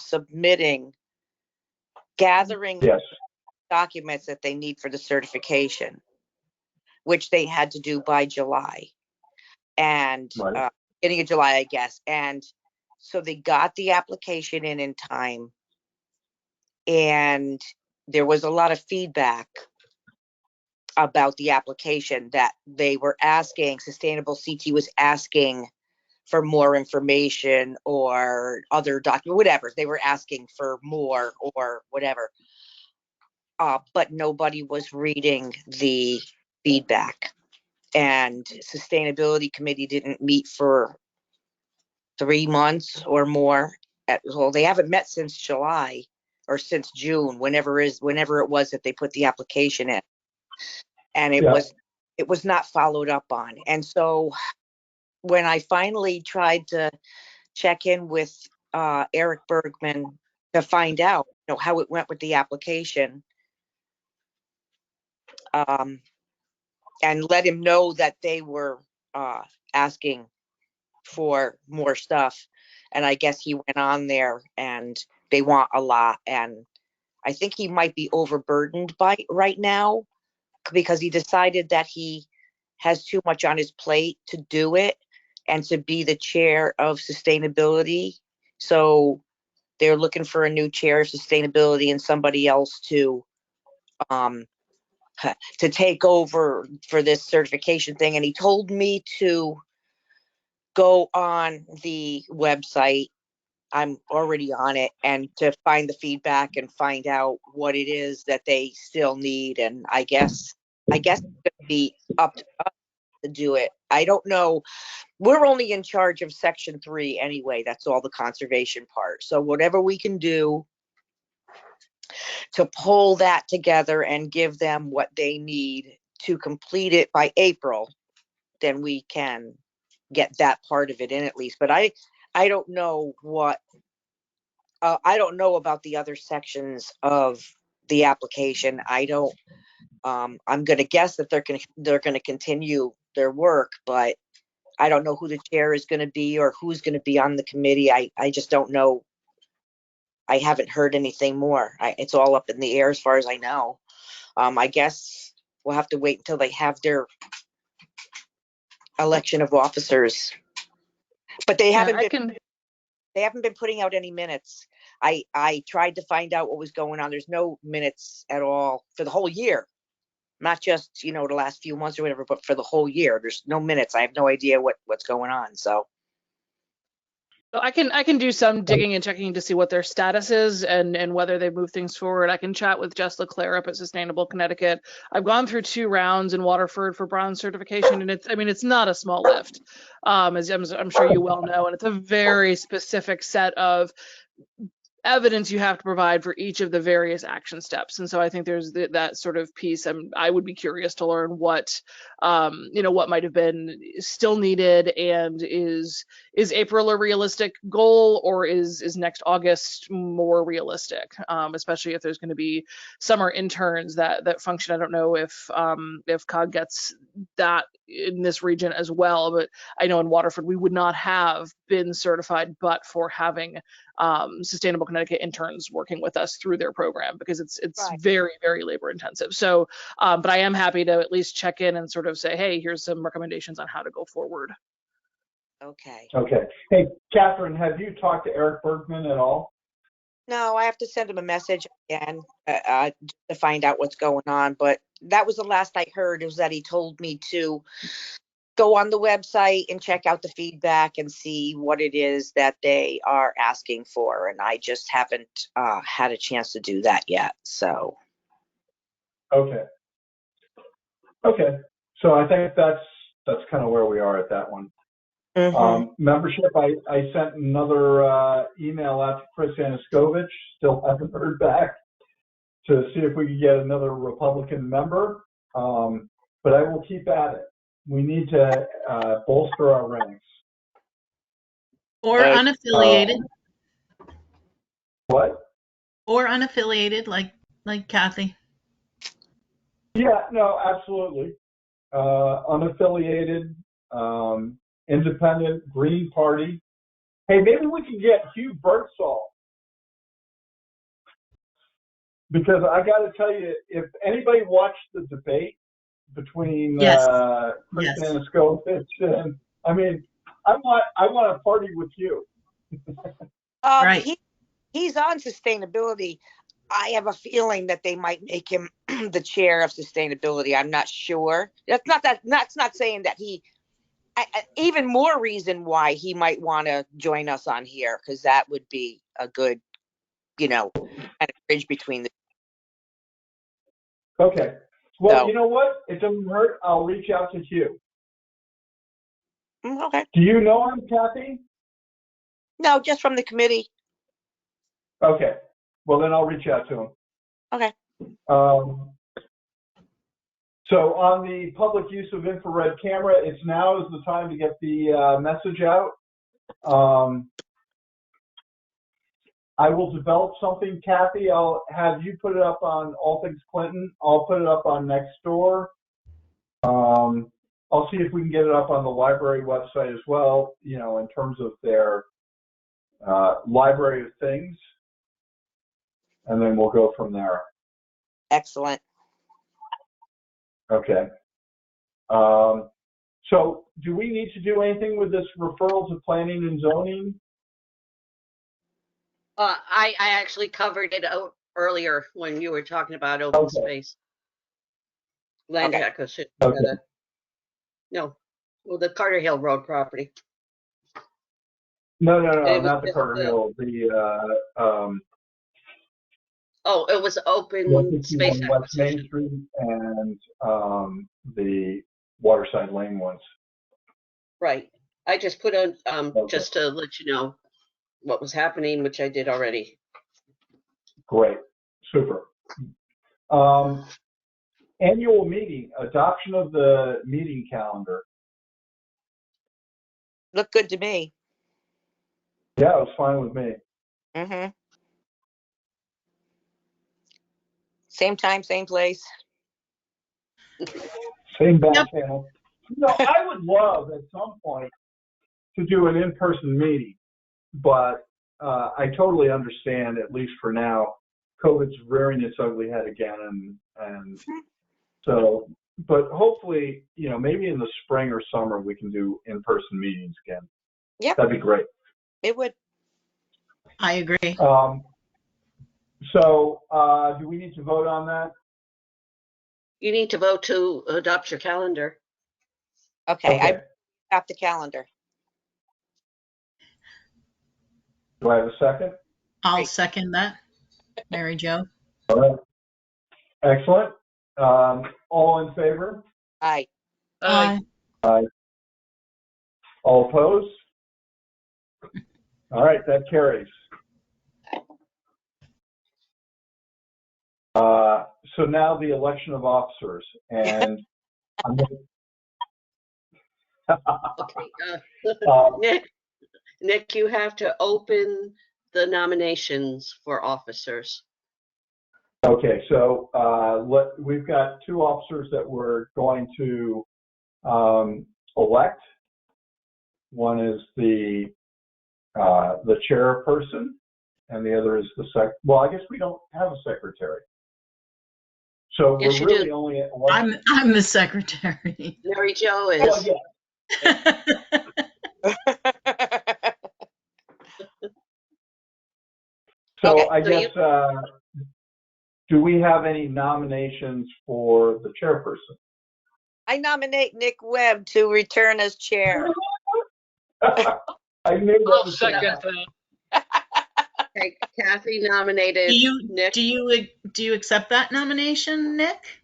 gathering documents that they need for the certification, which they had to do by July. And beginning of July, I guess. And so they got the application in time. And there was a lot of feedback about the application that they were asking, Sustainable CT was asking for more information or other document, whatever. They were asking for more or whatever. But nobody was reading the feedback. And Sustainability Committee didn't meet for 3 months or more. Well, they haven't met since July or since June, whenever it was that they put the application in. And it was not followed up on. And so when I finally tried to check in with Eric Bergman to find out, how it went with the application, and let him know that they were asking for more stuff. And I guess he went on there and they want a lot. And I think he might be overburdened right now because he decided that he has too much on his plate to do it and to be the chair of sustainability. So they're looking for a new chair of sustainability and somebody else to to take over for this certification thing. And he told me to go on the website. I'm already on it, and to find the feedback and find out what it is that they still need. And I guess it's going to be up to us to do it. I don't know. We're only in charge of Section 3 anyway. That's all the conservation part. So whatever we can do to pull that together and give them what they need to complete it by April, then we can get that part of it in at least. But I don't know what, I don't know about the other sections of the application. I don't, I'm going to guess that they're going to continue their work, but I don't know who the chair is going to be or who's going to be on the committee. I just don't know. I haven't heard anything more. It's all up in the air as far as I know. I guess we'll have to wait until they have their election of officers. But they haven't been putting out any minutes. I tried to find out what was going on. There's no minutes at all for the whole year. Not just, the last few months or whatever, but for the whole year. There's no minutes. I have no idea what's going on. So I can do some digging and checking to see what their status is and whether they've moved things forward. I can chat with Jess LeClaire up at Sustainable Connecticut. I've gone through 2 rounds in Waterford for bronze certification, and it's not a small lift, as I'm sure you well know, and it's a very specific set of evidence you have to provide for each of the various action steps. And so I think there's that sort of piece. I would be curious to learn what, what might have been still needed, and is April a realistic goal, or is next August more realistic? Especially if there's going to be summer interns that function. I don't know if COG gets that in this region as well, but I know in Waterford we would not have been certified but for having Sustainable Connecticut interns working with us through their program, because it's Right. very, very labor intensive. So, but I am happy to at least check in and sort of say, hey, here's some recommendations on how to go forward. okay. Okay. Hey, Catherine, have you talked to Eric Bergman at all? No, I have to send him a message again to find out what's going on. But that was the last I heard, was that he told me to go on the website and check out the feedback and see what it is that they are asking for. And I just haven't had a chance to do that yet. So. Okay. Okay. So I think that's kind of where we are at that one. Mhm. Membership, I sent another email out to Chris Anaskovich, still haven't heard back, to see if we could get another Republican member, but I will keep at it. We need to bolster our ranks. Or unaffiliated. What? Or unaffiliated, like Kathy. Yeah, no, absolutely. Unaffiliated, independent, Green Party. Hey, maybe we can get Hugh Birdsall. Because I got to tell you, if anybody watched the debate between Yes. Chris Yes. Anaskovich and, I want to party with you. Right. He's on sustainability. I have a feeling that they might make him the chair of sustainability. I'm not sure. That's not saying that he. Even more reason why he might want to join us on here, because that would be a good, kind of bridge between the. Okay. Well, So. you know what? It doesn't hurt. I'll reach out to Hugh. Okay. Do you know him, Kathy? No, just from the committee. Okay. Well, then I'll reach out to him. Okay. So on the public use of infrared camera, now is the time to get the message out. I will develop something, Kathy. I'll have you put it up on All Things Clinton. I'll put it up on Nextdoor. I'll see if we can get it up on the library website as well, in terms of their library of things. And then we'll go from there. Excellent. Okay. So do we need to do anything with this referral to planning and zoning? I actually covered it earlier when you were talking about open Okay. space. Land Okay. acquisition. Okay. No, well, the Carter Hill Road property. No, It was not the just Carter the- Hill, the, Oh, it was open space 151 West Main acquisition. Street and, the Waterside Lane ones. Right. I just put on, Okay. just to let you know what was happening, which I did already. Great, super. Annual meeting, adoption of the meeting calendar. Look good to me. Yeah, it was fine with me. Mm-hmm. Same time, same place. Same back Yep. channel. I would love at some point to do an in-person meeting, but I totally understand, at least for now, COVID's rearing its ugly head again, and so, but hopefully, maybe in the spring or summer we can do in-person meetings again. Yep. That'd be great. It would. I agree. So, do we need to vote on that? You need to vote to adopt your calendar. Okay, I Okay. got the calendar. Do I have a second? I'll Great. second that. Mary Jo. All right. Excellent. All in favor? Aye. Aye. All opposed? All right, that carries. So now the election of officers, and I'm Okay. Nick, you have to open the nominations for officers. okay. So we've got two officers that we're going to elect. One is the chairperson, and the other is the well, I guess we don't have a secretary. So Yes, we're you really do. only at one. I'm the secretary. Mary Jo Well, is. yeah. So Okay, I so guess, do we have any nominations for the chairperson? I nominate Nick Webb to return as chair. I knew that I'll was second gonna that. Okay, Kathy nominated Nick. Do you accept that nomination, Nick?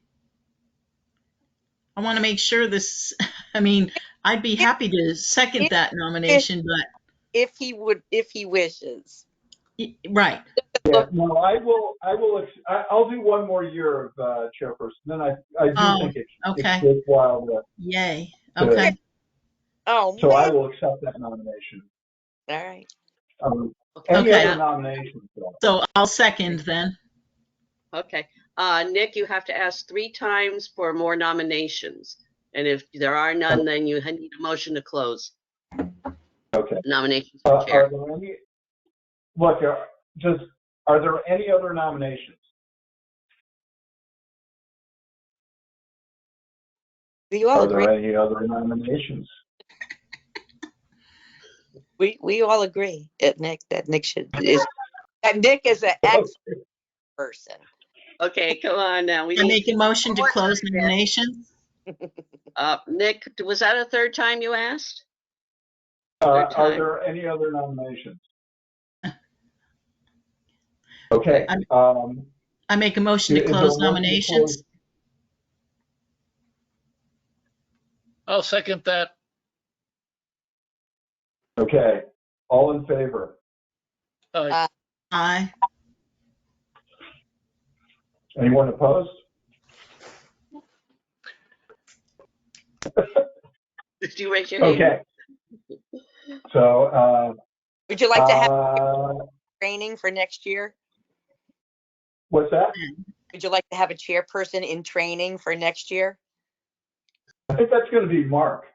I want to make sure this, I mean, I'd be happy to second that nomination, but If he wishes. right. Yeah, no, I'll do one more year of chairperson. Then I do Oh, think okay. it's worthwhile. Yay. Good. Okay. Oh, So I man. will accept that nomination. All right. Any Okay. other nominations? Though? So I'll second then. Okay. Nick, you have to ask 3 times for more nominations. And if there are none, then you need a motion to close Okay. nominations for Are chair. there any? Look, are there any other nominations? Do you all Are agree? there any other nominations? We all agree that Nick is an excellent person. Okay, come on now. We I need, make a motion to More close time, nominations. Nick, was that a 3rd time you asked? Are time. there any other nominations? Okay. I make a motion to Is there close a motion to nominations. I'll second that. Okay. All in favor? Aye. Anyone opposed? Did you raise your hand? Okay. So, Would you like to have training for next year? what's that? Would you like to have a chairperson in training for next year? I think that's going to be Mark.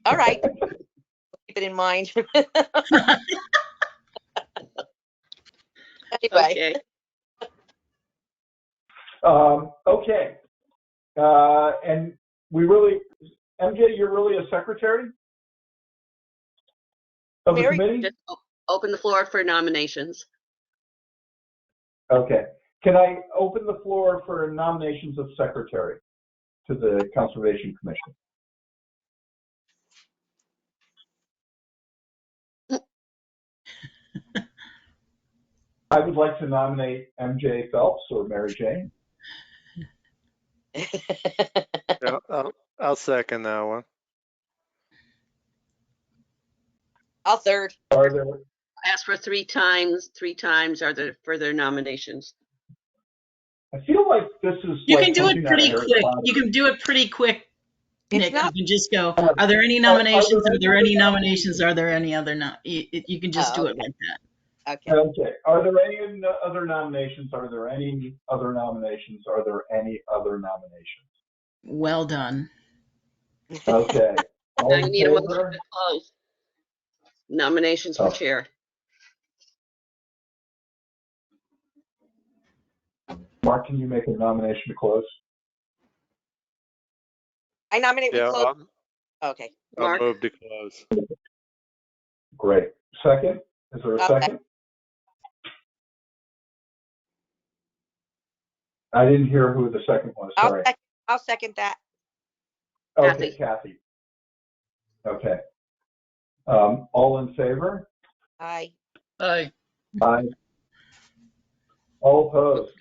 All right. Keep it in mind. Anyway. Okay. Okay. And MJ, you're really a secretary of the Mary, committee? Just open the floor for nominations. Okay. Can I open the floor for nominations of secretary to the Conservation Commission? I would like to nominate MJ Phelps or Mary Jane. Yeah, I'll second that one. I'll third. Are there, Ask for three times. Are there further nominations? I feel like this is You like can do something it out of pretty Harry quick. Potter. You can do it pretty quick, It's Nick. not- You can just go, Are are there any there nominations? any Are there any other nominations? Are there any other you can just Oh, do it okay. like that. Okay. Okay. Are there any other nominations? Are there any other nominations? Are there any other nominations? Well done. Okay. All Now in you need a motion favor? to close. Nominations for Oh. chair. Mark, can you make a nomination to close? I nominate we Yeah, close. Okay. I'll Mark? move to close. Great. Second? Is there a Okay. second? I didn't hear who the second was. Sorry. I'll second that. Okay, Kathy. Okay. All in favor? Aye. Aye. Aye. All opposed?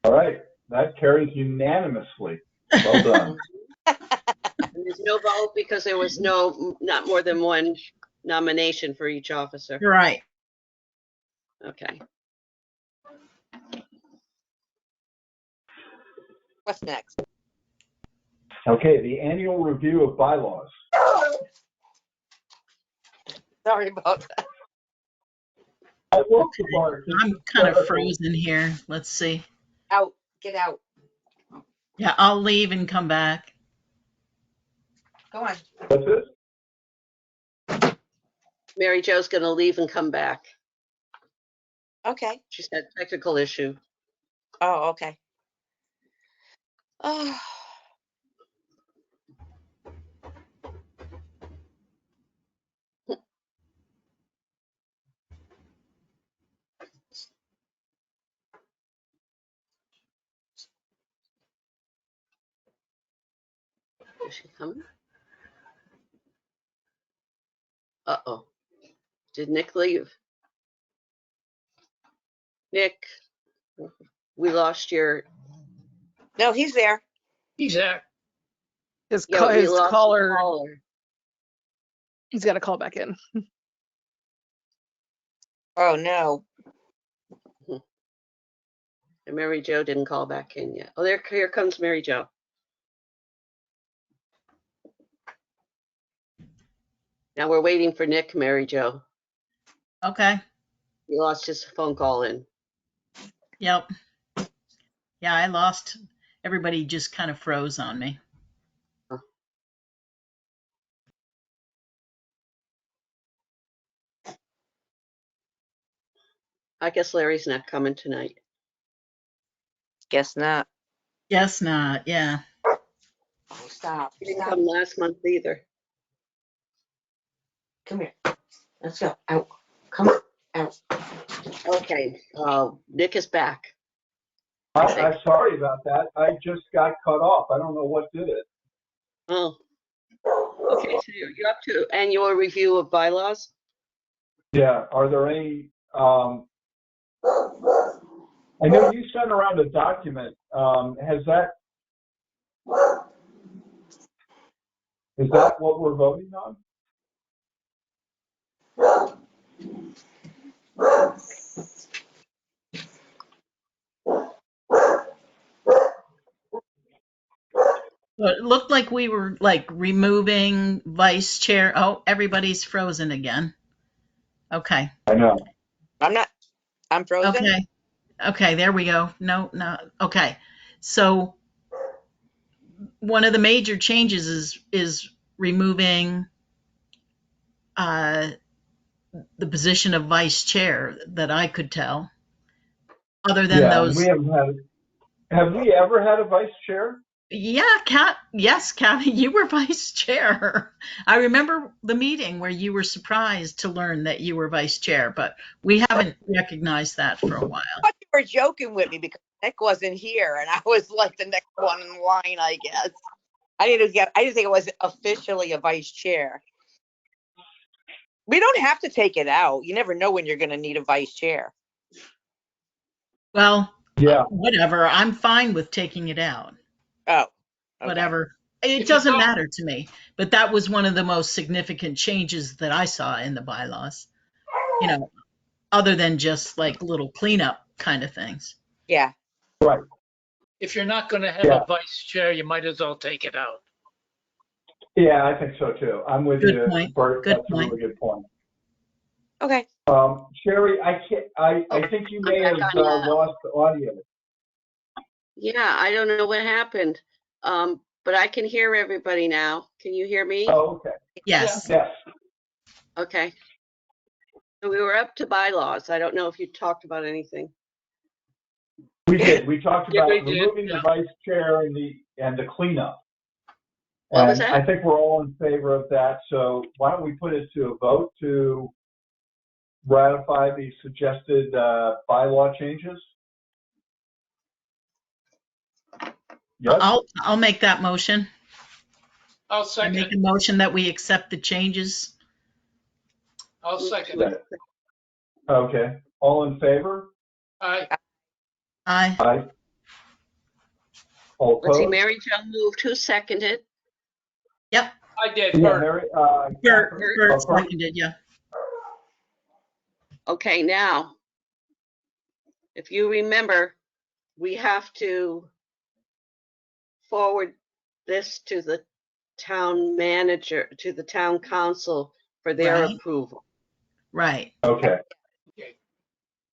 All right. That carries unanimously. Well done. And there's no vote because there was not more than one nomination for each officer. Right. Okay. What's next? Okay, the annual review of bylaws. Sorry about that. I woke the bar. I'm kind of frozen here. Let's see. Out. Get out. Yeah, I'll leave and come back. Go on. What's this? Mary Jo's gonna leave and come back. Okay. She's had a technical issue. Oh, okay. Oh. Is she coming? Uh-oh. Did Nick leave? Nick, we lost your, No, he's there. He's there. His, yeah, we his lost the caller, he's got to call back in. Oh, no. And Mary Jo didn't call back in yet. Oh, here comes Mary Jo. Now we're waiting for Nick, Mary Jo. Okay. He lost his phone call in. Yep. Yeah, I lost. Everybody just kind of froze on me. I guess Larry's not coming tonight. Guess not. Guess not. Yeah. Oh, stop. He didn't Stop. come last month either. Come here. Let's go. Out. Come on. Out. Okay, Nick is back. I'm sorry about that. I just got cut off. I don't know what did it. Oh. Okay, so you're up to annual review of bylaws? Yeah. Are there any? I know you sent around a document. Is that what we're voting on? But it looked like we were like removing vice chair. Oh, everybody's frozen again. Okay. I know. I'm not. I'm frozen. Okay. Okay, there we go. No. Okay. So one of the major changes is removing the position of vice chair that I could tell. Other than Yeah, those. we haven't had. Have we ever had a vice chair? Yeah, yes, Kathy, you were vice chair. I remember the meeting where you were surprised to learn that you were vice chair, but we haven't recognized that for a while. I thought you were joking with me because Nick wasn't here and I was like the next one in line, I guess. I didn't think it was officially a vice chair. We don't have to take it out. You never know when you're going to need a vice chair. Well, Yeah. whatever. I'm fine with taking it out. Oh, okay. Whatever. It doesn't matter to me. But that was one of the most significant changes that I saw in the bylaws. You know, other than just like little cleanup kind of things. Yeah. Right. If you're not going to have a vice chair, you might as well take it out. Yeah, I think so too. I'm with Good you, point. Bert. Good That's point. a really good point. Okay. Sherry, I think you may have lost the audio. Yeah, I don't know what happened. But I can hear everybody now. Can you hear me? Oh, okay. Yes. Yes. Okay. So we were up to bylaws. I don't know if you talked about anything. We did. We talked about we did, removing the vice chair and the cleanup. What was And that? I think we're all in favor of that. So why don't we put it to a vote to ratify the suggested bylaw changes? Yes. I'll make that motion. I'll I make second. a motion that we accept the changes. I'll second it. Okay. All in favor? Aye. Aye. Aye. All Let's see, opposed? Mary Jo moved. Who seconded? Yep. I did. Yeah, Bert. Mary, Bert Bert. seconded, yeah. Okay, now, if you remember, we have to forward this to the town manager, to the town council for their Right. approval. Right. Okay.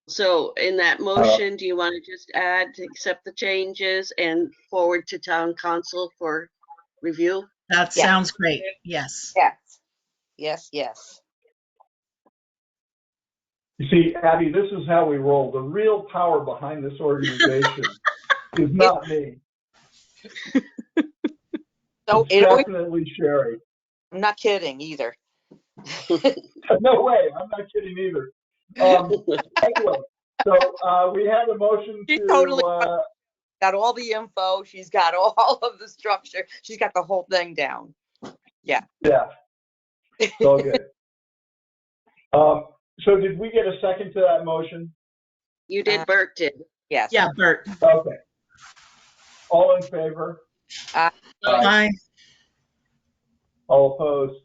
So in that motion, do you want to just add to accept the changes and forward to town council for review? That Yeah. sounds great. Yes. Yes. Yes. Yes. You see, Abby, this is how we roll. The real power behind this organization is not me. So It's definitely Sherry. I'm not kidding either. No way. I'm not kidding either. Anyway, so we had a motion She to. totally got all the info. She's got all of the structure. She's got the whole thing down. Yeah. Yeah. It's all good. So did we get a second to that motion? You did, Bert did. Yes. Yeah, Bert. Okay. All in favor? Aye. All opposed?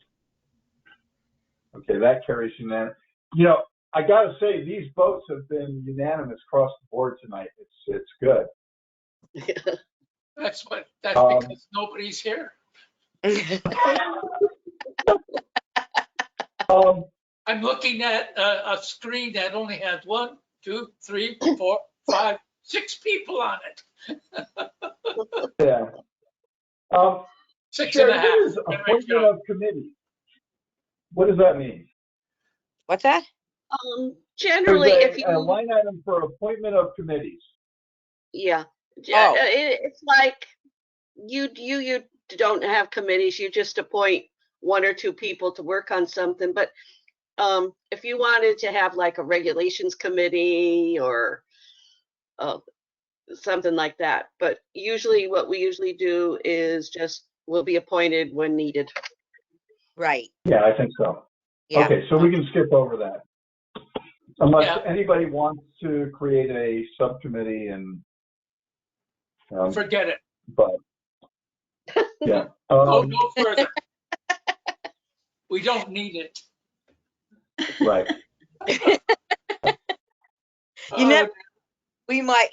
Okay, that carries unanimous. You know, I got to say, these votes have been unanimous across the board tonight. It's good. That's because nobody's here. I'm looking at a screen that only has 1, 2, 3, 4, 5, 6 people on it. Yeah. 6 Sherry, and a half. what is appointment of committee? What does that mean? What's that? Generally, There's if you a line item for appointment of committees. yeah, Oh. it's like you don't have committees. You just appoint 1 or 2 people to work on something. But if you wanted to have like a regulations committee or something like that, but usually what we usually do is just will be appointed when needed. Right. Yeah, I think so. Yeah. Okay, so we can skip over that. Unless Yeah. anybody wants to create a subcommittee and. Forget it. But, yeah. Go no further. We don't need it. Right. You never. We might.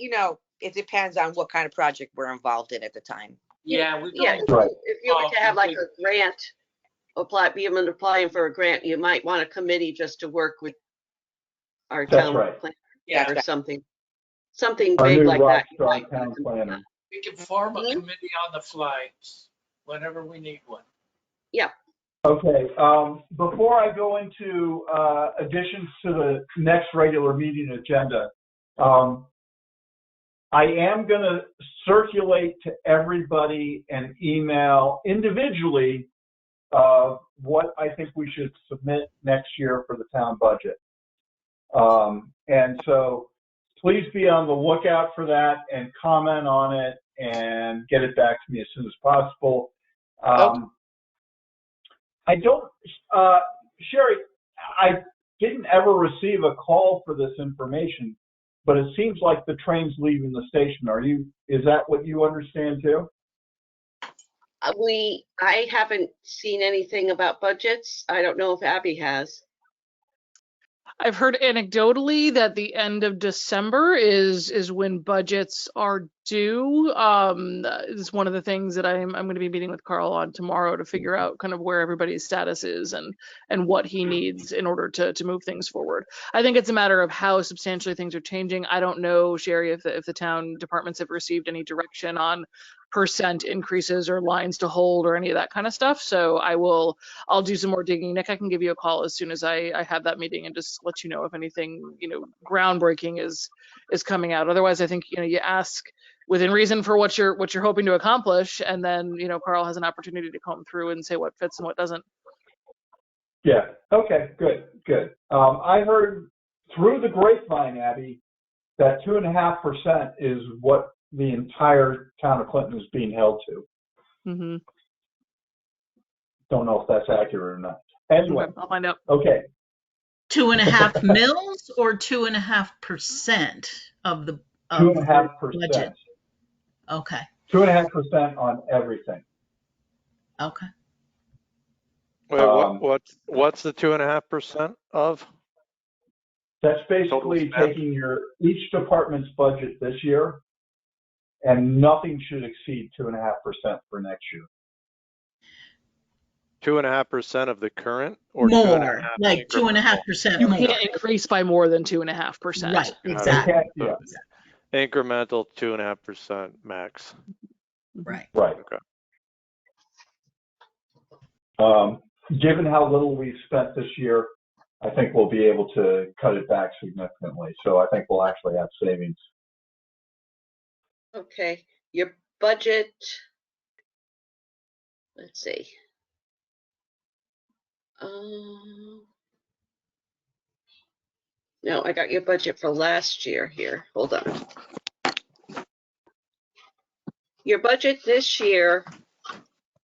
It depends on what kind of project we're involved in at the time. Yeah, we Yeah, don't. Right. if you were to have like a grant, applying for a grant, you might want a committee just to work with our That's town right. planner Yeah, or something Our big new like rock that. You star might town want to- planner. we can form a Mhm. committee on the fly whenever we need one. Okay, before I go into additions to the next regular meeting agenda, I I am going to circulate to everybody an email individually of what I think we should submit next year for the town budget. And so please be on the lookout for that and comment on it and get it back to me as soon as possible. I don't, Sherry, I didn't ever receive a call for this information, but it seems like the train's leaving the station. Is that what you understand too? I haven't seen anything about budgets. I don't know if Abby has. I've heard anecdotally that the end of December is when budgets are due. It's one of the things that I'm going to be meeting with Carl on tomorrow to figure out kind of where everybody's status is and what he needs in order to move things forward. I think it's a matter of how substantially things are changing. I don't know, Sherry, if the town departments have received any direction on percent increases or lines to hold or any of that kind of stuff. So I'll do some more digging. Nick, I can give you a call as soon as I have that meeting and just let you know if anything, groundbreaking is coming out. Otherwise, I think, you ask within reason for what you're hoping to accomplish. And then, Carl has an opportunity to comb through and say what fits and what doesn't. Yeah. Okay, good. I heard through the grapevine, Abby, that 2.5% is what the entire town of Clinton is being held to. Mm-hmm. Don't know if that's accurate or not. Anyway, Okay, I'll find out. Okay. 2.5 mils or 2.5% of the 2.5%. budget? Okay. 2.5% on everything. Okay. Wait, what's the 2.5% of? That's basically taking each department's budget this year, and nothing should exceed 2.5% for next year. 2.5% of the current, or More, like 2.5% You more. can't increase by more than 2.5%. Right, exactly. Yeah. Incremental 2.5% max. Right. Right. Okay. Given how little we've spent this year, I think we'll be able to cut it back significantly. So I think we'll actually have savings. Okay, your budget, let's see. No, I got your budget for last year here. Hold on. Your budget this year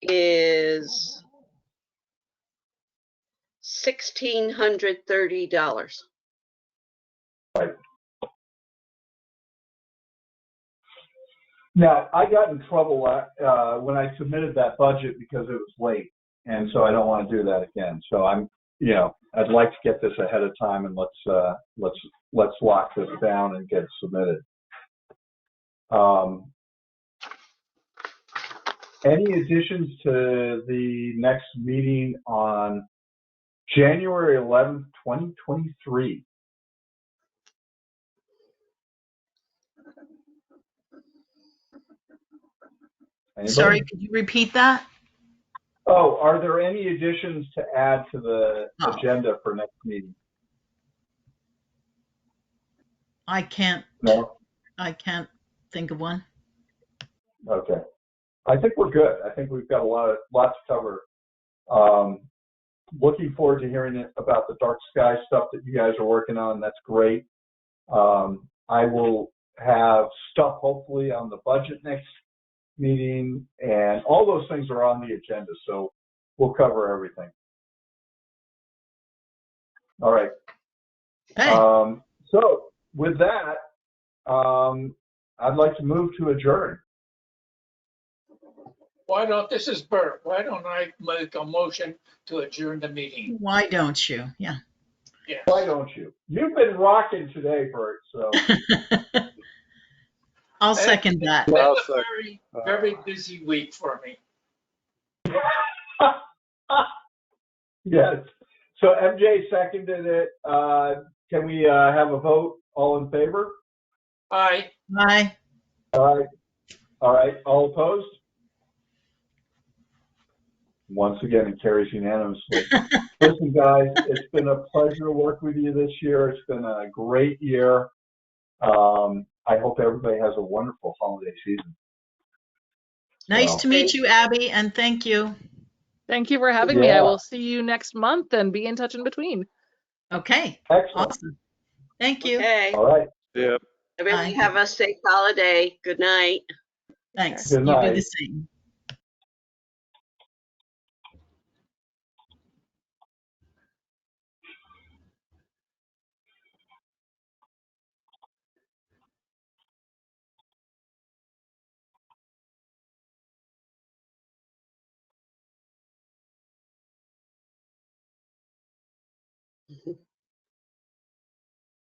is $1,630. Right. Now, I got in trouble when I submitted that budget because it was late, and so I don't want to do that again. So I'd like to get this ahead of time, and let's lock this down and get it submitted. Any additions to the next meeting on January 11th, 2023? Anybody? Sorry, could you repeat that? Oh, are there any additions to add to the agenda for next meeting? I can't think of one. Okay. I think we're good. I think we've got lots to cover. Looking forward to hearing about the dark sky stuff that you guys are working on. That's great. I will have stuff hopefully on the budget next meeting, and all those things are on the agenda, so we'll cover everything. All right. Hey. So with that, I'd like to move to adjourn. This is Bert. Why don't I make a motion to adjourn the meeting? Why don't you? Yeah. Yeah. Why don't you? You've been rocking today, Bert, so. I'll second that. It's a very, very busy week for me. Yes. So MJ seconded it. Can we have a vote? All in favor? Aye. Aye. All right. All opposed? Once again, it carries unanimously. Listen, guys, it's been a pleasure to work with you this year. It's been a great year. I hope everybody has a wonderful holiday season. Nice Well, to meet you, Abby, and thank you. Thank you for having me. I Yeah. will see you next month and be in touch in between. Okay, Excellent. awesome. Thank you. Okay. All right. Yep. Everybody Bye. have a safe holiday. Good night. Thanks. Good You do night. the same.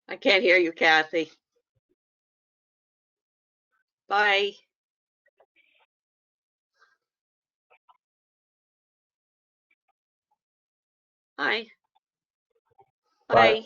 I can't hear you, Kathy. Bye. Hi. Bye. Bye.